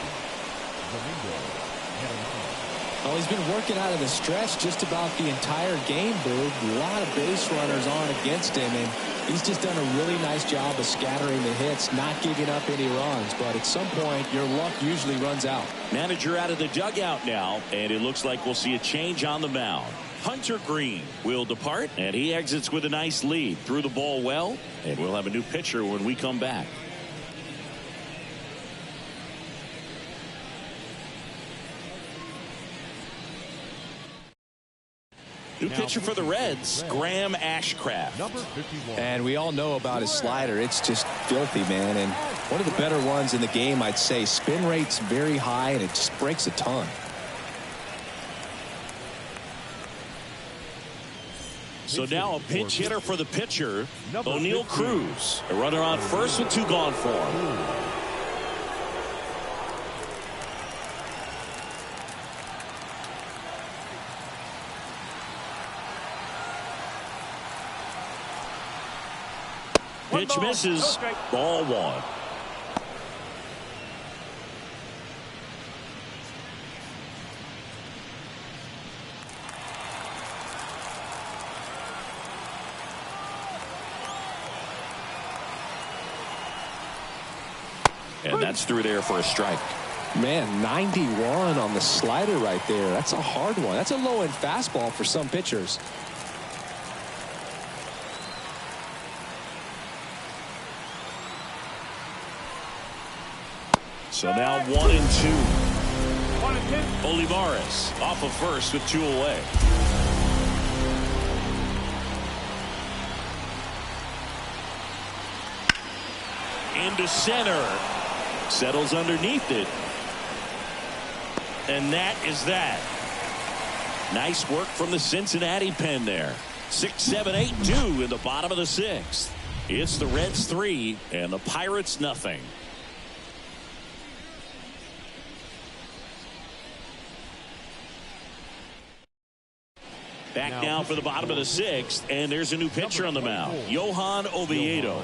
Domingo Germán. Well, he's been working out of the stretch just about the entire game, Boog. A lot of base runners on against him, and he's just done a really nice job of scattering the hits, not giving up any runs. But at some point, your luck usually runs out. Manager out of the dugout now, and it looks like we'll see a change on the mound. Hunter Green will depart, and he exits with a nice lead. Threw the ball well, and we'll have a new pitcher when we come back. New pitcher for the Reds, Graham Ashcraft. Number 51. And we all know about his slider. It's just filthy, man. And one of the better ones in the game, I'd say. Spin rate's very high, and it just breaks a ton. So now a pinch hitter for the pitcher, O'Neal Cruz. A runner on first with 2 gone for him. Pitch misses. Ball 1. And that's through there for a strike. Man, 91 on the slider right there. That's a hard one. That's a low-end fastball for some pitchers. So now 1-2. Olivares off of first with 2 away. Into center. Settles underneath it. And that is that. Nice work from the Cincinnati pen there. 6-7-8-2 in the bottom of the 6th. It's the Reds 3 and the Pirates nothing. Back now for the bottom of the 6th, and there's a new pitcher on the mound, Johan Oviedo.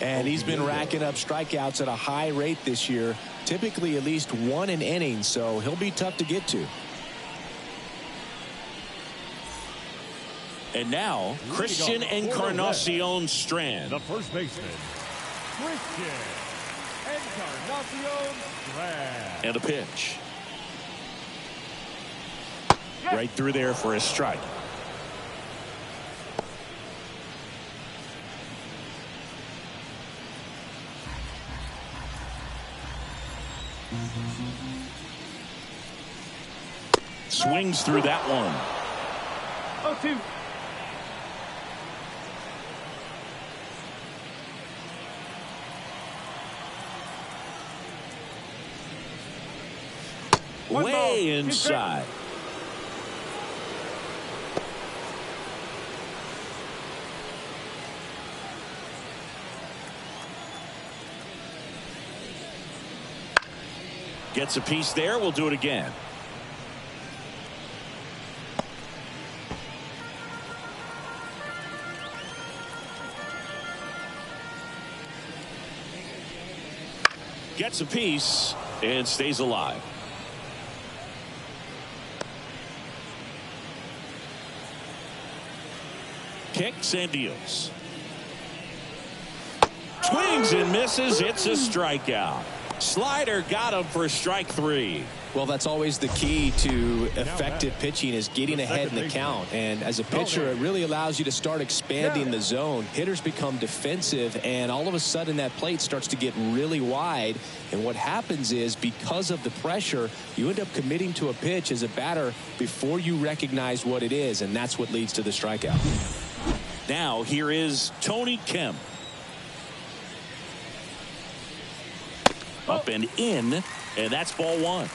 And he's been racking up strikeouts at a high rate this year, typically at least 1 an inning, so he'll be tough to get to. And now, Christian Encarnacion Strand. The first baseman, Christian Encarnacion Strand. And a pitch. Right through there for a strike. Swings through that one. 0-2. Way inside. Gets a piece there. We'll do it again. Gets a piece and stays alive. Kicks and deals. Swings and misses. It's a strikeout. Slider got him for strike 3. Well, that's always the key to effective pitching, is getting ahead in the count. And as a pitcher, it really allows you to start expanding the zone. Hitters become defensive, and all of a sudden that plate starts to get really wide. And what happens is, because of the pressure, you end up committing to a pitch as a batter before you recognize what it is, and that's what leads to the strikeout. Now here is Tony Kemp. Up and in, and that's ball 1.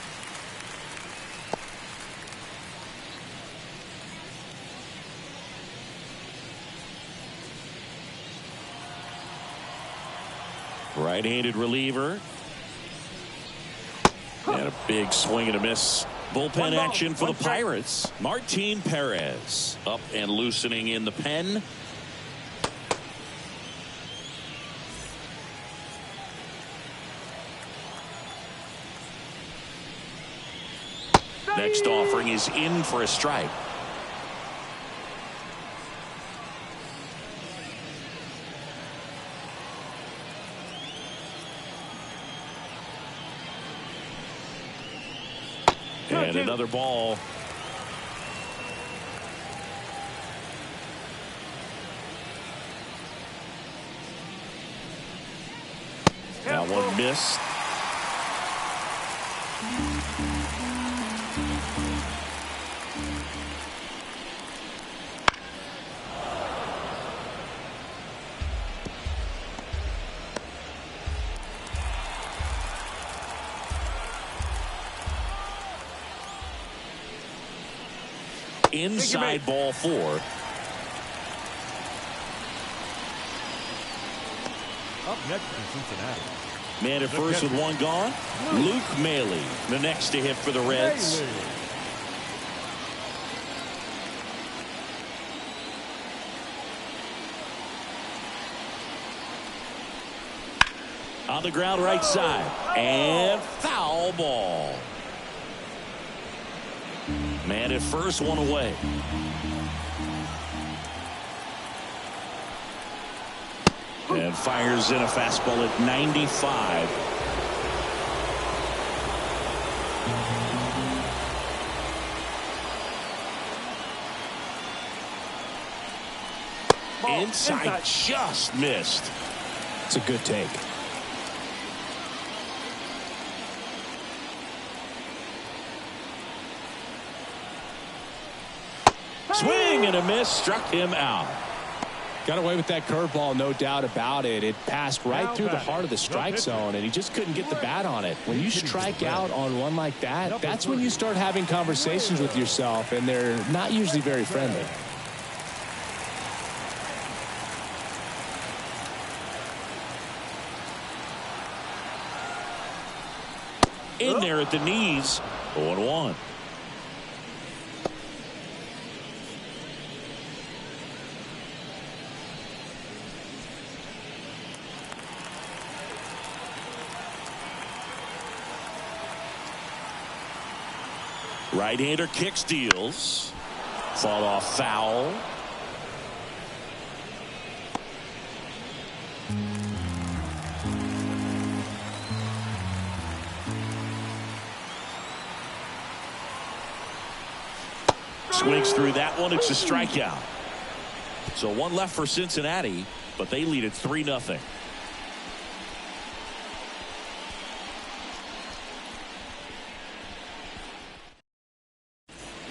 Right-handed reliever. And a big swing and a miss. Bullpen action for the Pirates. Martin Perez up and loosening in the pen. Next offering is in for a strike. And another ball. That one missed. Inside ball 4. Up next in Cincinnati. Man at first with one gone. Luke Maley, the next to hit for the Reds. On the ground right side. And foul ball. Man at first, one away. And fires in a fastball at 95. Inside, just missed. It's a good take. Swing and a miss, struck him out. Got away with that curveball, no doubt about it. It passed right through the heart of the strike zone, and he just couldn't get the bat on it. When you strike out on one like that, that's when you start having conversations with yourself, and they're not usually very friendly. In there at the knees, 0-1. Right-hander kick steals. Fall off foul. Swings through that one. It's a strikeout. So one left for Cincinnati, but they lead at 3-0.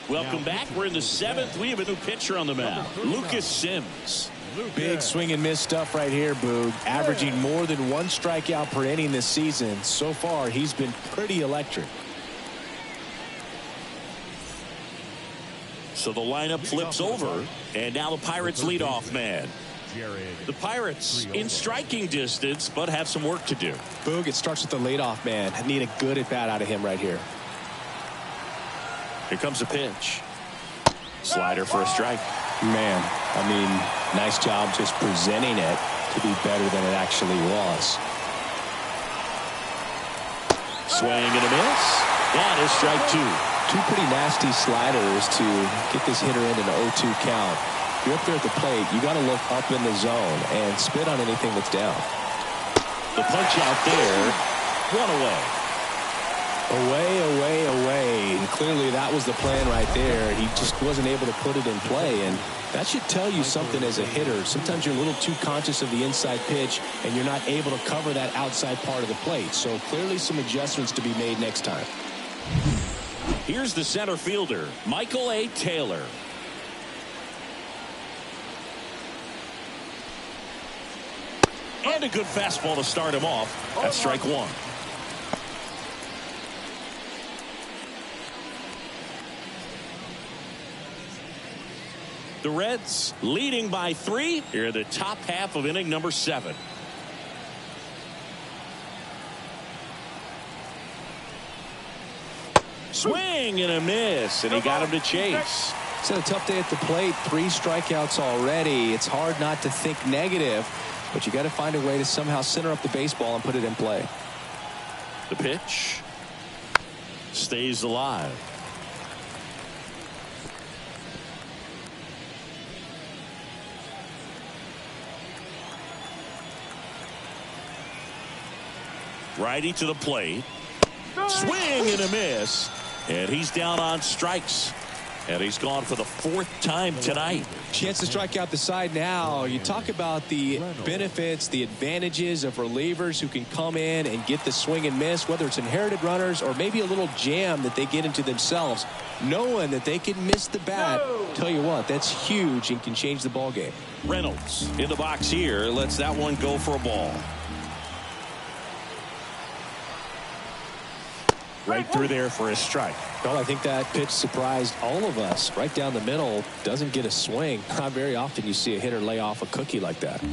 Welcome back. We're in the 7th. We have a new pitcher on the mound, Lucas Sims. Big swing and miss stuff right here, Boog. Averaging more than 1 strikeout per inning this season. So far, he's been pretty electric. So the lineup flips over, and now the Pirates leadoff man. The Pirates in striking distance, but have some work to do. Boog, it starts with the leadoff man. I need a good at bat out of him right here. Here comes a pitch. Slider for a strike. Man, I mean, nice job just presenting it to be better than it actually was. Swing and a miss. That is strike 2. 2 pretty nasty sliders to get this hitter into an 0-2 count. If you're up there at the plate, you got to look up in the zone and spit on anything that's down. The punch out there. 1 away. Away. Clearly that was the plan right there. He just wasn't able to put it in play, and that should tell you something as a hitter. Sometimes you're a little too conscious of the inside pitch and you're not able to cover that outside part of the plate. So clearly some adjustments to be made next time. Here's the center fielder, Michael A. Taylor. And a good fastball to start him off. That's strike 1. The Reds leading by 3 here in the top half of inning number 7. Swing and a miss, and he got him to chase. It's a tough day at the plate. 3 strikeouts already. It's hard not to think negative, but you got to find a way to somehow center up the baseball and put it in play. The pitch stays alive. Righty to the plate. Swing and a miss. And he's down on strikes. And he's gone for the 4th time tonight. Chance to strike out the side now. You talk about the benefits, the advantages of relievers who can come in and get the swing and miss, whether it's inherited runners or maybe a little jam that they get into themselves. Knowing that they can miss the bat, tell you what, that's huge and can change the ball game. Reynolds in the box here, lets that one go for a ball. Right through there for a strike. Well, I think that pitch surprised all of us. Right down the middle, doesn't get a swing. Not very often you see a hitter lay off a cookie like that.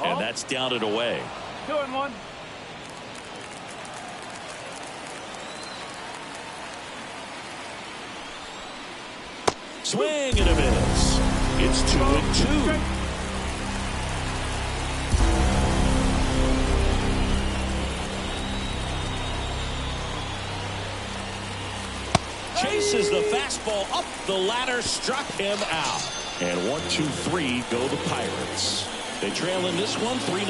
And that's down and away. 2-1. Swing and a miss. It's 2-2. Chases the fastball up the ladder, struck him out. And 1-2-3 go the Pirates. They trail in this one 3-0.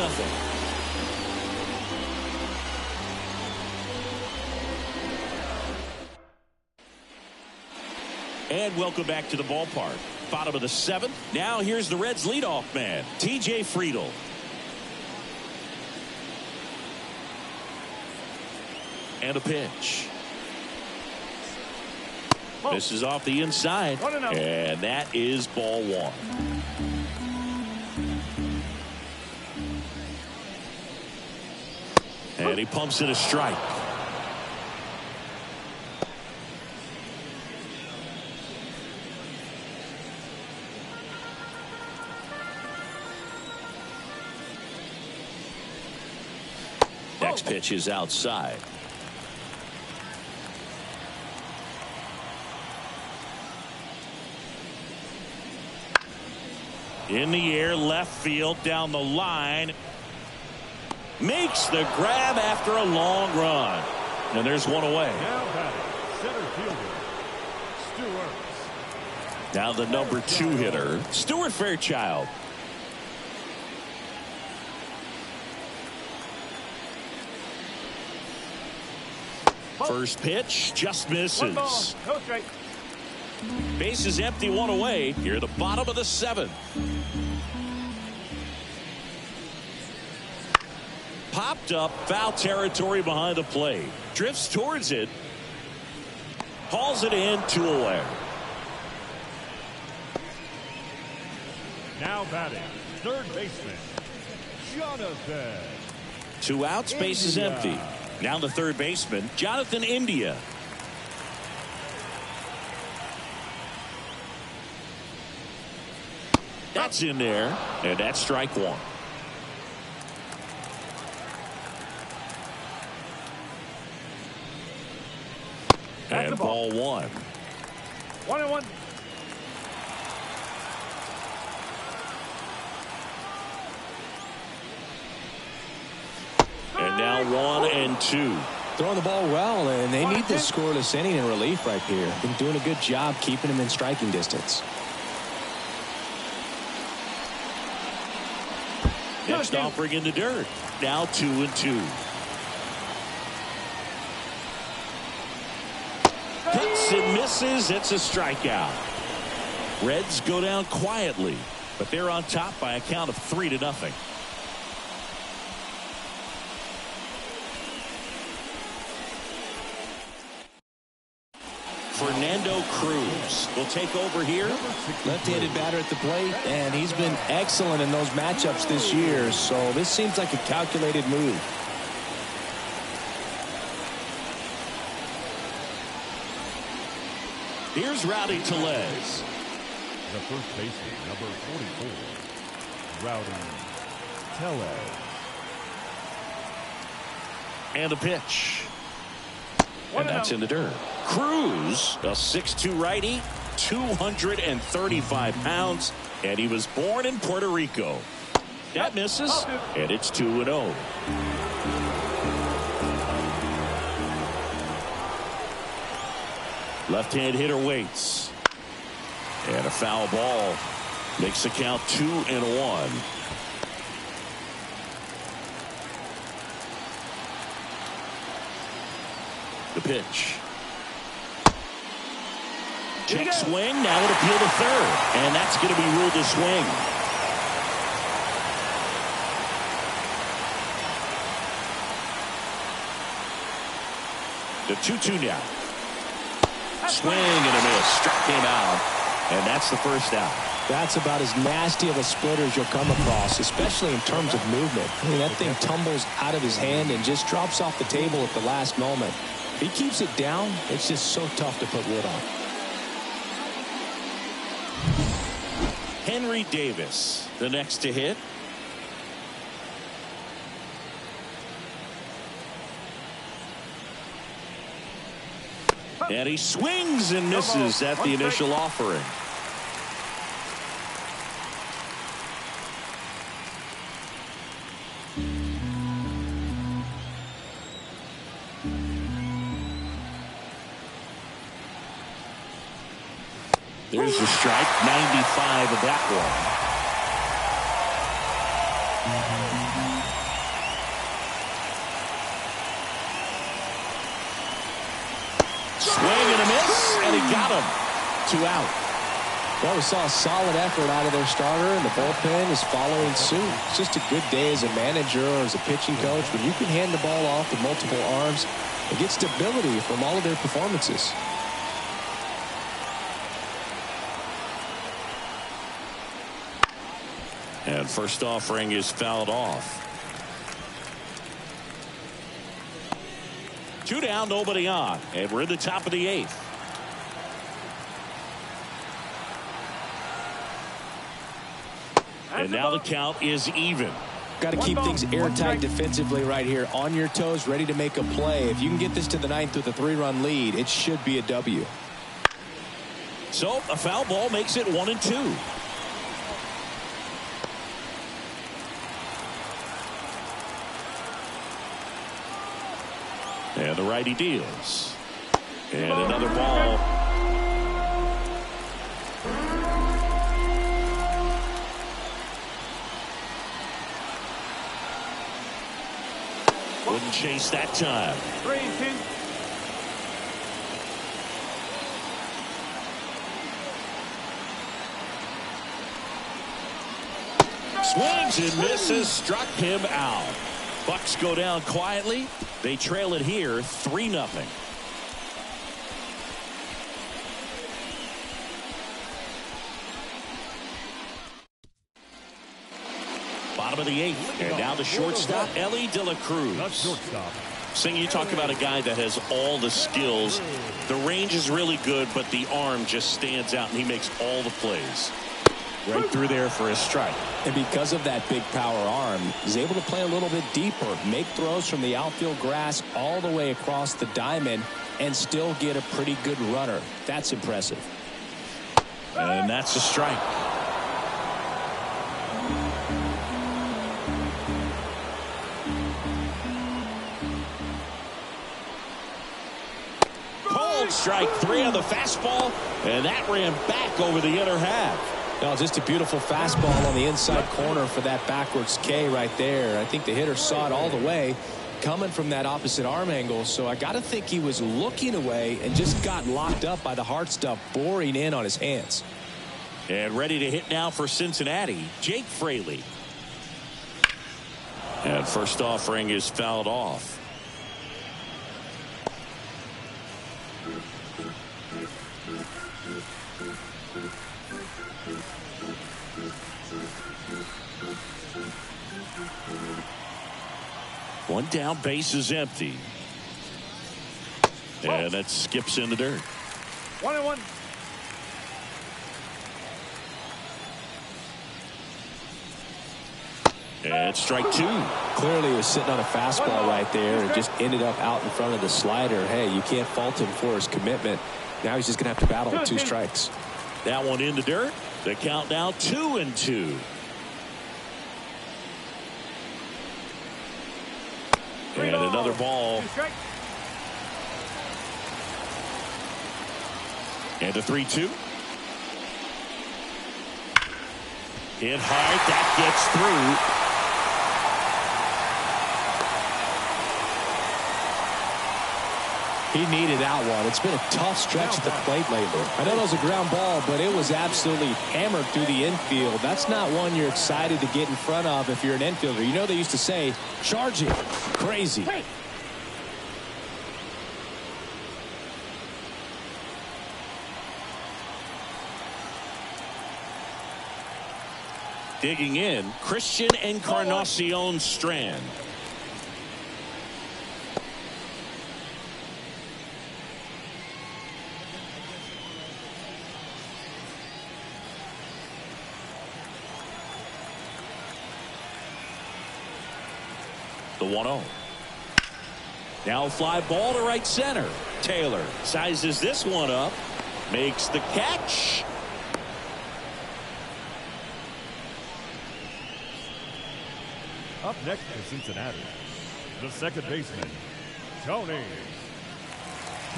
And welcome back to the ballpark. Bottom of the 7th. Now here's the Reds leadoff man, T.J. Friedl. And a pitch. This is off the inside. And that is ball 1. And he pumps it a strike. Next pitch is outside. In the air, left field, down the line. Makes the grab after a long run. And there's one away. Now batting, center fielder, Stewart. Now the number 2 hitter, Stuart Fairchild. First pitch just misses. Go straight. Base is empty, 1 away. Here at the bottom of the 7th. Popped up, foul territory behind the plate. Drifts towards it. Hauls it in, 2 away. Now batting, third baseman, Jonathan. 2 outs, base is empty. Now the third baseman, Jonathan India. That's in there, and that's strike 1. And ball 1. 1-1. And now 1-2. Throwing the ball well, and they need this scoreless inning in relief right here. Been doing a good job keeping him in striking distance. Next offering in the dirt. Now 2-2. Hits and misses. It's a strikeout. Reds go down quietly, but they're on top by a count of 3-0. Fernando Cruz will take over here. Left-handed batter at the plate, and he's been excellent in those matchups this year, so this seems like a calculated move. Here's Rowdy Tellez. The first baseman, number 44, Rowdy Tellez. And a pitch. And that's in the dirt. Cruz, a 6'2 righty, 235 pounds, and he was born in Puerto Rico. That misses, and it's 2-0. Left-hand hitter waits. And a foul ball makes the count 2-1. pitch. Check swing. Now an appeal to third. And that's going to be ruled a swing. The 2-2 now. Swing and a miss. Struck him out. And that's the first out. That's about as nasty of a splitter as you'll come across, especially in terms of movement. I mean, that thing tumbles out of his hand and just drops off the table at the last moment. If he keeps it down, it's just so tough to put wood on. Henry Davis, the next to hit. And he swings and misses at the initial offering. There's a strike, 95 of that one. Swing and a miss, and he got him. 2 out. Well, we saw a solid effort out of their starter, and the bullpen is following suit. It's just a good day as a manager or as a pitching coach. When you can hand the ball off with multiple arms, it gets stability from all of their performances. And first offering is fouled off. 2 down, nobody on. And we're in the top of the 8th. And now the count is even. Got to keep things airtight defensively right here. On your toes, ready to make a play. If you can get this to the 9th with a 3-run lead, it should be a W. So a foul ball makes it 1-2. And the righty deals. And another ball. Wouldn't chase that time. 3-2. Swings and misses, struck him out. Bucks go down quietly. They trail it here 3-0. Bottom of the 8th. And now the shortstop, Ellie De La Cruz. The shortstop. Sing, you talk about a guy that has all the skills. The range is really good, but the arm just stands out, and he makes all the plays. Right through there for a strike. And because of that big power arm, he's able to play a little bit deeper, make throws from the outfield grass all the way across the diamond, and still get a pretty good runner. That's impressive. And that's a strike. Called strike 3 on the fastball, and that ran back over the inner half. No, just a beautiful fastball on the inside corner for that backwards K right there. I think the hitter saw it all the way coming from that opposite arm angle. So I got to think he was looking away and just got locked up by the hard stuff boring in on his hands. And ready to hit now for Cincinnati, Jake Fraley. And first offering is fouled off. One down, base is empty. And that skips in the dirt. 1-1. And strike 2. Clearly he was sitting on a fastball right there and just ended up out in front of the slider. Hey, you can't fault him for his commitment. Now he's just going to have to battle with 2 strikes. That one in the dirt. The count now 2-2. And another ball. And a 3-2. Hit hard. That gets through. He needed that one. It's been a tough stretch at the plate lately. I know it was a ground ball, but it was absolutely hammered through the infield. That's not one you're excited to get in front of if you're an infielder. You know they used to say, charging, crazy. Hey. Digging in, Christian Encarnacion Strand. The 1-0. Now fly ball to right center. Taylor sizes this one up, makes the catch. Up next for Cincinnati, the second baseman, Tony.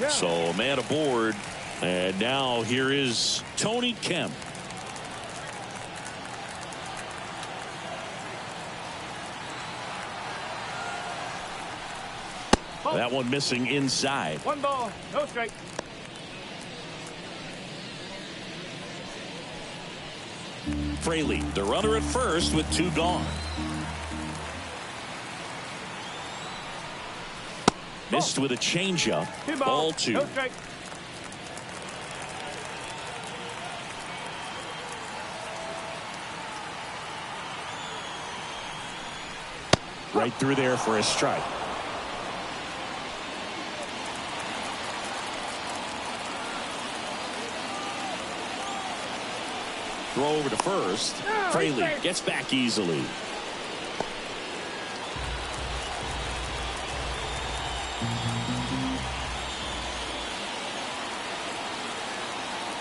So a man aboard, and now here is Tony Kemp. That one missing inside. 1 ball, no strike. Fraley, the runner at first with 2 gone. Missed with a changeup. 2 Ball balls, 2. no strike. Right through there for a strike. Throw over to first. Fraley gets back easily.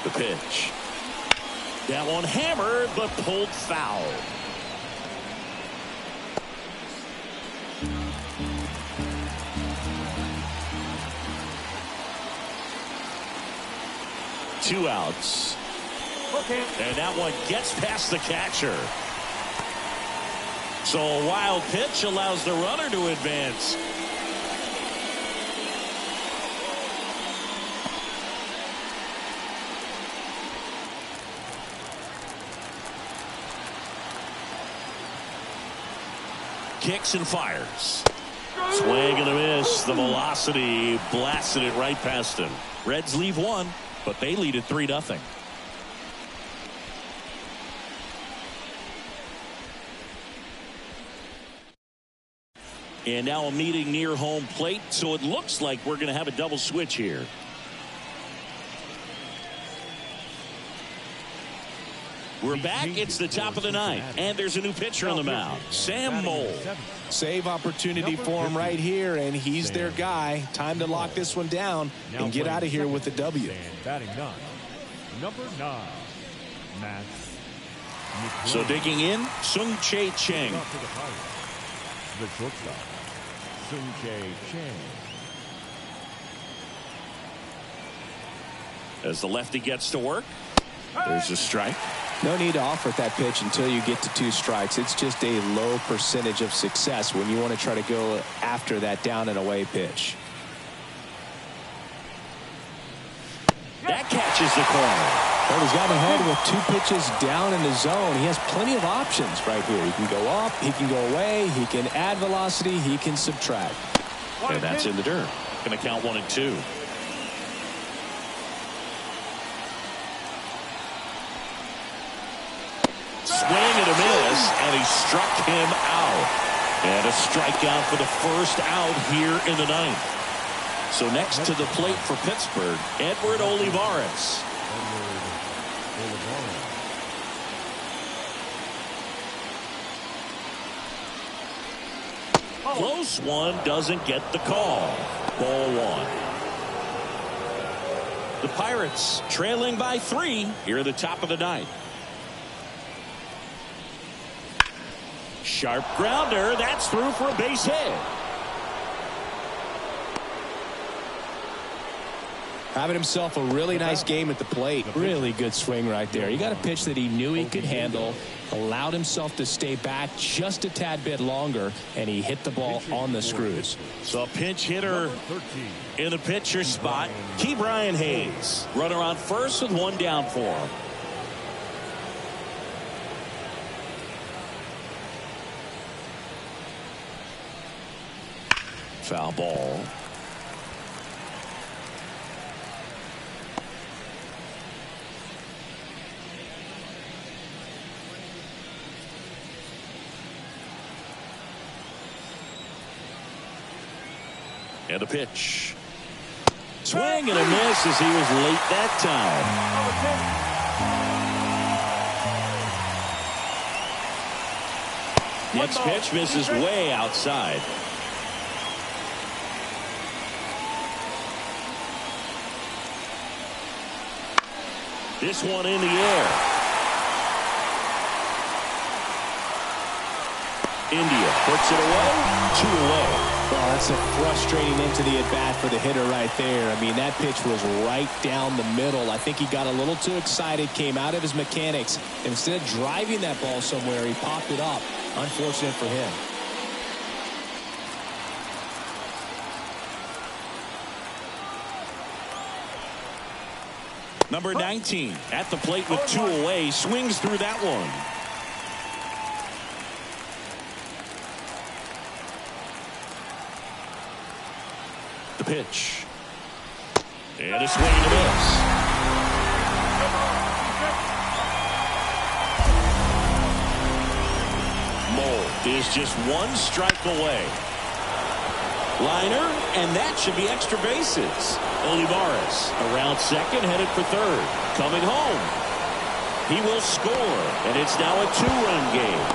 The pitch. That one hammered, but pulled foul. Two outs. Okay. And that one gets past the catcher. So a wild pitch allows the runner to advance. Kicks and fires. Swing and a miss. The velocity blasted it right past him. Reds leave 1, but they lead at 3-0. And now a meeting near home plate, so it looks like we're going to have a double switch here. We're back. It's the top of the 9th, and there's a new pitcher on the mound, Sam Moll. Save opportunity for him right here, and he's their guy. Time to lock this one down and get out of here with the W. Batting 9, number 9, Matt. So digging in, Sung Chae Chang. The shortstop, Sung Chae Chang. As the lefty gets to work, there's a strike. No need to offer that pitch until you get to 2 strikes. It's just a low percentage of success when you want to try to go after that down and away pitch. That catches the corner. Well, he's gotten ahead with 2 pitches down in the zone. He has plenty of options right here. He can go up, he can go away, he can add velocity, he can subtract. And that's in the dirt. Going to count 1 and 2. Swing and a miss, and he struck him out. And a strikeout for the first out here in the 9th. So next to the plate for Pittsburgh, Edward Olivares. Close one, doesn't get the call. Ball 1. The Pirates trailing by 3 here at the top of the 9th. Sharp grounder. That's through for a base hit. Having himself a really nice game at the plate. Really good swing right there. He got a pitch that he knew he could handle, allowed himself to stay back just a tad bit longer, and he hit the ball on the screws. So a pinch hitter in the pitcher spot. Brian Hayes. Runner on first with one down for him. Foul ball. And a pitch. Swing and a miss as he was late that time. Next pitch misses way outside. This one in the air. India puts it away. 2 away. Well, that's a frustrating end to the at-bat for the hitter right there. I mean, that pitch was right down the middle. I think he got a little too excited, came out of his mechanics. Instead of driving that ball somewhere, he popped it up. Unfortunate for him. Number 19 at the plate with 2 away. Swings through that one. The pitch. And a swing and a miss. Mole is just 1 strike away. Liner, and that should be extra bases. Olivares around second, headed for third. Coming home. He will score, and it's now a 2-run game.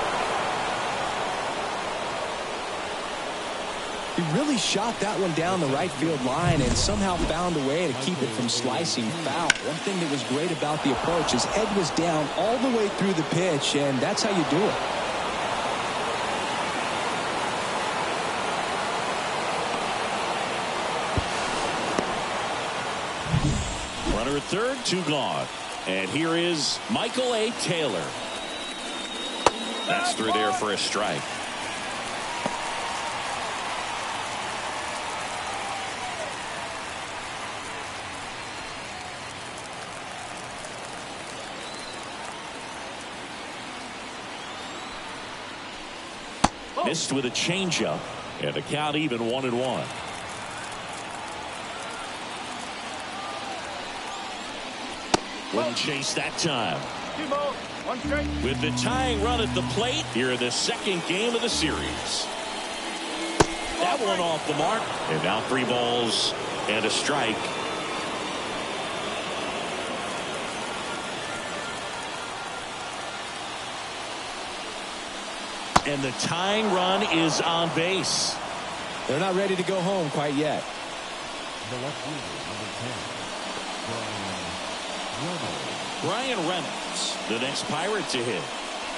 He really shot that one down the right field line and somehow found a way to keep it from slicing foul. One thing that was great about the approach is head was down all the way through the pitch, and that's how you do it. Runner at third, 2 gone. And here is Michael A. Taylor. That's through there for a strike. Missed with a changeup, and the count even 1-1. Wouldn't chase that time. With the tying run at the plate, here in the second game of the series. That one off the mark, and now 3 balls and a strike. And the tying run is on base. They're not ready to go home quite yet. The left fielder, number 10, Brian Reynolds, the next Pirate to hit.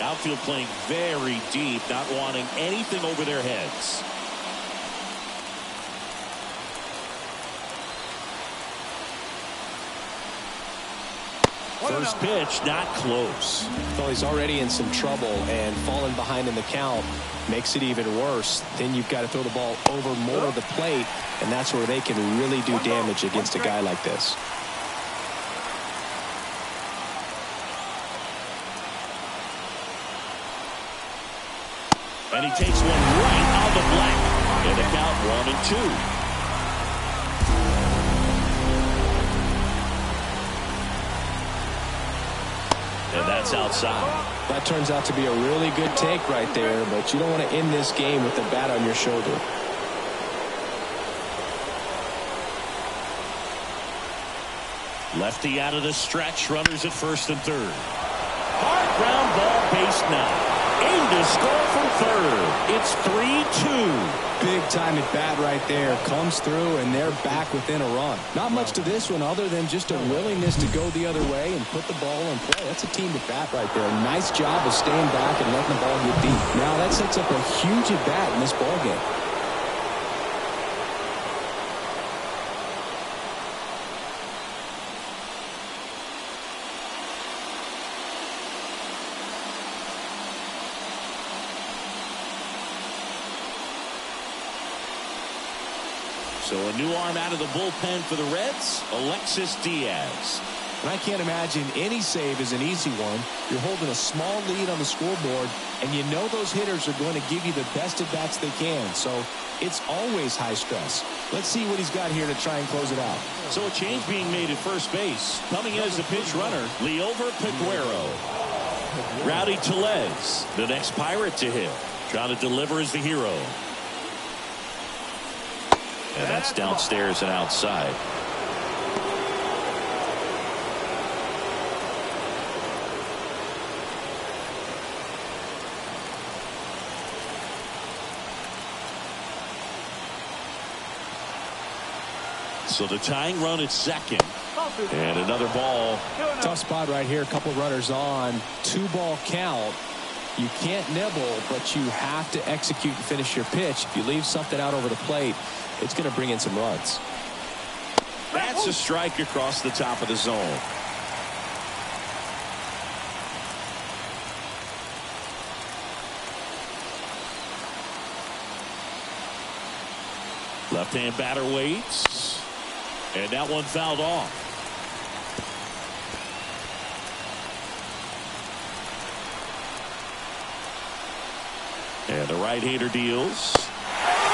Outfield playing very deep, not wanting anything over their heads. First pitch, not close. Well, he's already in some trouble, and falling behind in the count makes it even worse. Then you've got to throw the ball over more of the plate, and that's where they can really do damage against a guy like this. And he takes one right on the black. And the count 1-2. And that's outside. That turns out to be a really good take right there, but you don't want to end this game with the bat on your shoulder. Lefty out of the stretch, runners at first and third. Hard ground ball, base now. Aim to score from third. It's 3-2. Big time at bat right there. Comes through, and they're back within a run. Not much to this one other than just a willingness to go the other way and put the ball in play. That's a team at bat right there. Nice job of staying back and letting the ball get deep. Now that sets up a huge at bat in this ball game. So a new arm out of the bullpen for the Reds, Alexis Diaz. And I can't imagine any save is an easy one. You're holding a small lead on the scoreboard, and you know those hitters are going to give you the best at-bats they can. So it's always high stress. Let's see what he's got here to try and close it out. So a change being made at first base. Coming in as the pinch runner, Liover Peguero. Rowdy Tellez, the next Pirate to hit. Trying to deliver as the hero. And that's downstairs and outside. So the tying run at second. And another ball. Tough spot right here. A couple runners on. 2-ball count. You can't nibble, but you have to execute and finish your pitch. If you leave something out over the plate, it's going to bring in some runs. That's a strike across the top of the zone. Left-hand batter waits. And that one fouled off. And the right-hander deals.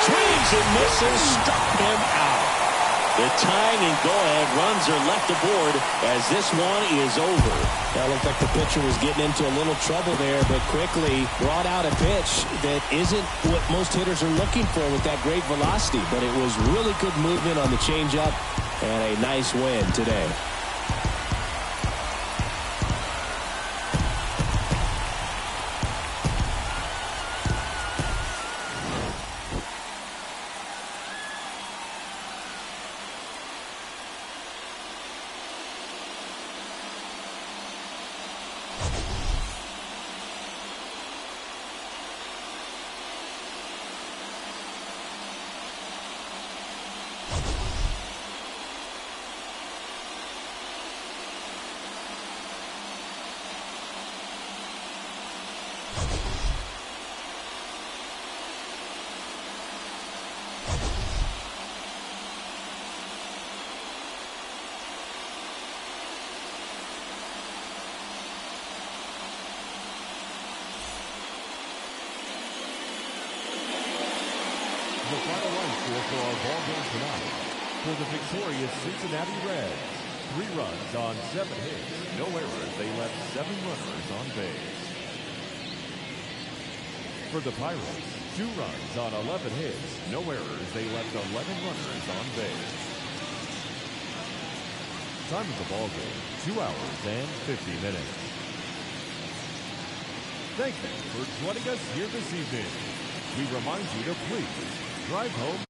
Swings and misses. Struck him out. The tying and go-ahead runs are left aboard as this one is over. That looked like the pitcher was getting into a little trouble there, but quickly brought out a pitch that isn't what most hitters are looking for with that great velocity. But it was really good movement on the changeup and a nice win today. The final run score for our ball game tonight. For the victorious Cincinnati Reds, 3 runs on 7 hits, no errors. They left 7 runners on base. For the Pirates, 2 runs on 11 hits, no errors. They left 11 runners on base. Time of the ball game, 2 hours and 50 minutes. Thank you for joining us here this evening. We remind you to please drive home